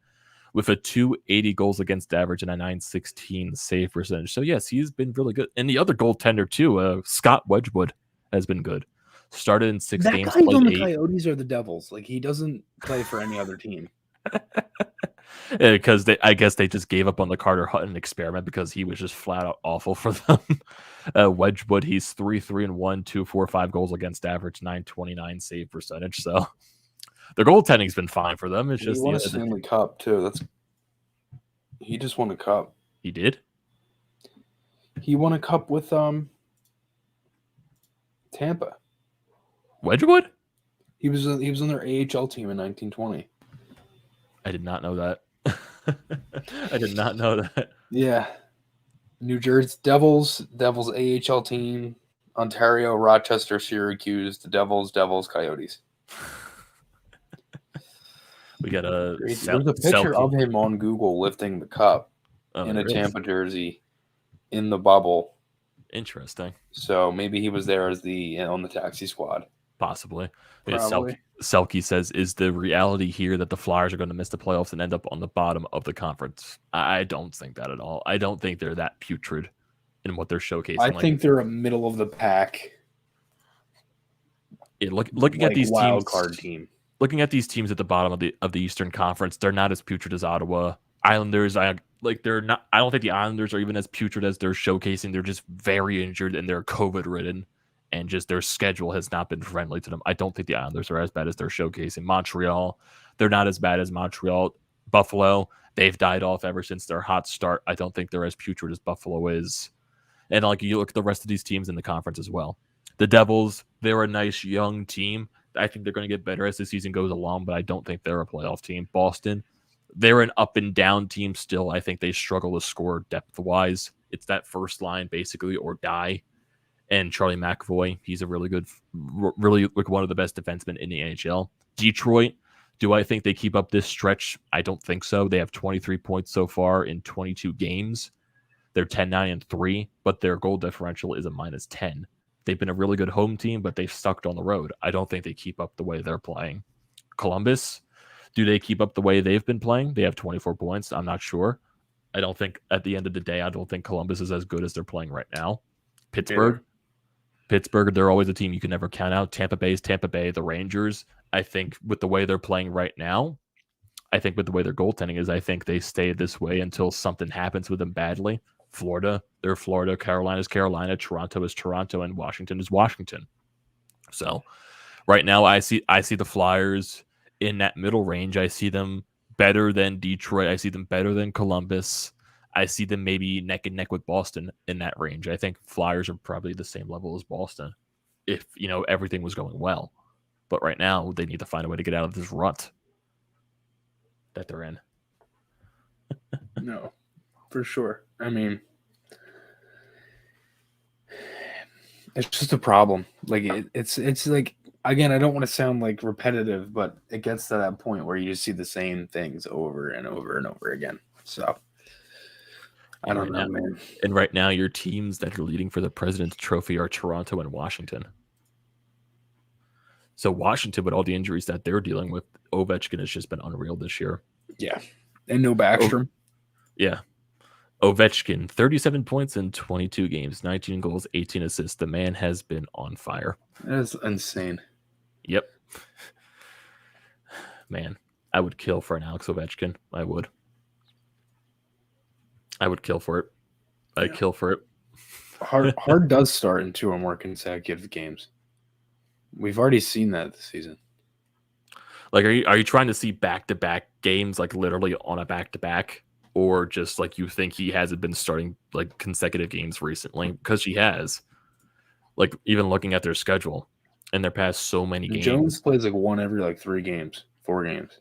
with a 280 goals against average and a 916 save percentage. So yes, he's been really good. And the other goaltender too, Scott Wedgwood, has been good. Started in 6 games. That guy's on the Coyotes or the Devils. Like, he doesn't play for any other team. Because I guess they just gave up on the Carter Hutton experiment because he was just flat out awful for them. Wedgwood, he's 3-3-1, 245 goals against average, 929 save percentage. So their goaltending's been fine for them. It's just he won a Stanley Cup too. He just won a cup. He did. He won a cup with Tampa. Wedgwood? He was on their AHL team in 1920. I did not know that. I did not know that. Yeah. New Jersey Devils AHL team, Ontario, Rochester, Syracuse, the Devils, Coyotes. We got there's a picture of him on Google lifting the cup in a Tampa jersey in the bubble. Interesting. So maybe he was there as on the taxi squad. Possibly. Selke says, is the reality here that the Flyers are going to miss the playoffs and end up on the bottom of the conference? I don't think that at all. I don't think they're that putrid in what they're showcasing. I think they're a middle of the pack. Yeah, looking at these wild teams, card team. Looking at these teams at the bottom of the Eastern Conference, they're not as putrid as Ottawa. Islanders, they're not. I don't think the Islanders are even as putrid as they're showcasing. They're just very injured and they're COVID ridden. And just their schedule has not been friendly to them. I don't think the Islanders are as bad as they're showcasing. Montreal, they're not as bad as Montreal. Buffalo, they've died off ever since their hot start. I don't think they're as putrid as Buffalo is. And you look at the rest of these teams in the conference as well. The Devils, they're a nice young team. I think they're going to get better as the season goes along, but I don't think they're a playoff team. Boston, they're an up and down team still. I think they struggle to score depth-wise. It's that first line, basically, or die. And Charlie McAvoy, he's a really one of the best defensemen in the NHL. Detroit, do I think they keep up this stretch? I don't think so. They have 23 points so far in 22 games. They're 10-9-3, but their goal differential is a -10. They've been a really good home team, but they've sucked on the road. I don't think they keep up the way they're playing. Columbus, do they keep up the way they've been playing? They have 24 points. I'm not sure. I don't think at the end of the day, I don't think Columbus is as good as they're playing right now. Pittsburgh, they're always a team you can never count out. Tampa Bay is Tampa Bay. The Rangers, I think with the way they're playing right now, I think with the way their goaltending is, I think they stay this way until something happens with them badly. Florida, they're Florida. Carolina's Carolina. Toronto is Toronto, and Washington is Washington. So right now, I see the Flyers in that middle range. I see them better than Detroit. I see them better than Columbus. I see them maybe neck and neck with Boston in that range. I think Flyers are probably the same level as Boston if, everything was going well. But right now, they need to find a way to get out of this rut that they're in. No, for sure. I mean, it's just a problem. Like it's like, again, I don't want to sound like repetitive, but it gets to that point where you just see the same things over and over and over again. So I don't know, man. And right now, your teams that are leading for the President's Trophy are Toronto and Washington. So Washington, with all the injuries that they're dealing with, Ovechkin has just been unreal this year. Yeah, and no Backstrom. Yeah. Ovechkin, 37 points in 22 games, 19 goals, 18 assists. The man has been on fire. That is insane. Yep. Man, I would kill for an Alex Ovechkin. I would kill for it. I'd kill for it. Hard does start in 2 or more consecutive games. We've already seen that this season. Like, are you trying to see back-to-back games, like literally on a back-to-back? Or just like you think he hasn't been starting like consecutive games recently? Because he has. Like, even looking at their schedule and their past so many games. Jones plays like 1 every like 3 games, 4 games.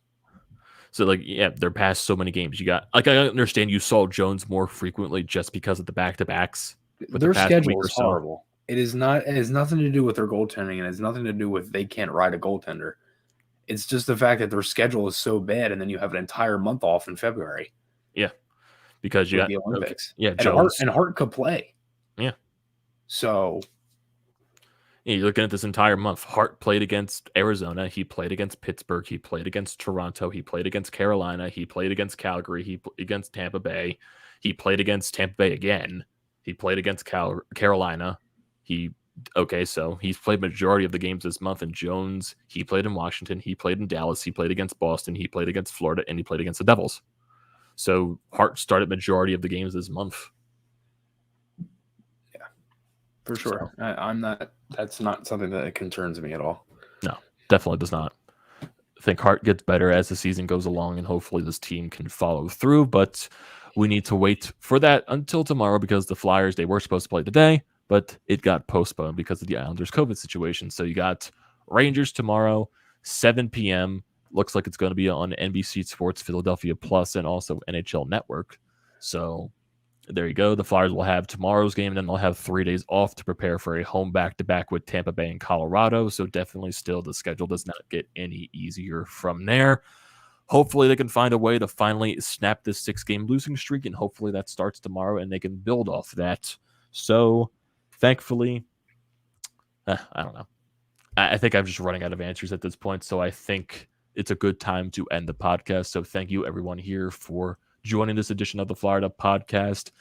So like, yeah, they're past so many games. You got, like, I understand you saw Jones more frequently just because of the back-to-backs. Their schedule is horrible. It has nothing to do with their goaltending, and it has nothing to do with they can't ride a goaltender. It's just the fact that their schedule is so bad, and then you have an entire month off in February. Yeah, because you got the Olympics. Okay. Yeah, and Hart could play. Yeah. So you're looking at this entire month. Hart played against Arizona. He played against Pittsburgh. He played against Toronto. He played against Carolina. He played against Calgary. He played against Tampa Bay. He played against Tampa Bay again. He played against Carolina. So he's played majority of the games this month. And Jones, he played in Washington. He played in Dallas. He played against Boston. He played against Florida. And he played against the Devils. So Hart started majority of the games this month. Yeah, for sure. So, that's not something that concerns me at all. No, definitely does not. I think Hart gets better as the season goes along, and hopefully this team can follow through. But we need to wait for that until tomorrow because the Flyers, they were supposed to play today, but it got postponed because of the Islanders' COVID situation. So you got Rangers tomorrow, 7 p.m., looks like it's going to be on NBC Sports, Philadelphia Plus, and also NHL Network. So there you go. The Flyers will have tomorrow's game, and then they'll have 3 days off to prepare for a home back-to-back with Tampa Bay and Colorado. So definitely still the schedule does not get any easier from there. Hopefully they can find a way to finally snap this 6-game losing streak, and hopefully that starts tomorrow, and they can build off that. So thankfully, I don't know. I think I'm just running out of answers at this point, so I think it's a good time to end the podcast. So thank you, everyone here, for joining this edition of the Florida Podcast.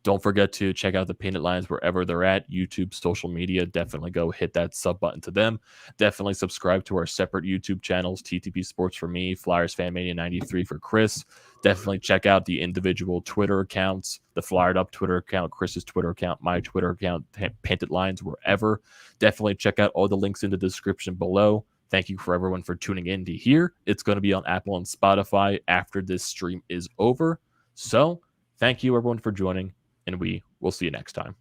Don't forget to check out the Painted Lines wherever they're at, YouTube, social media. Definitely go hit that sub button to them. Definitely subscribe to our separate YouTube channels, TTP Sports for me, Flyers Fan Mania 93 for Chris. Definitely check out the individual Twitter accounts, the Flyered Up Twitter account, Chris's Twitter account, my Twitter account, Painted Lines, wherever. Definitely check out all the links in the description below. Thank you for everyone for tuning in to here. It's going to be on Apple and Spotify after this stream is over. So thank you, everyone, for joining, and we will see you next time.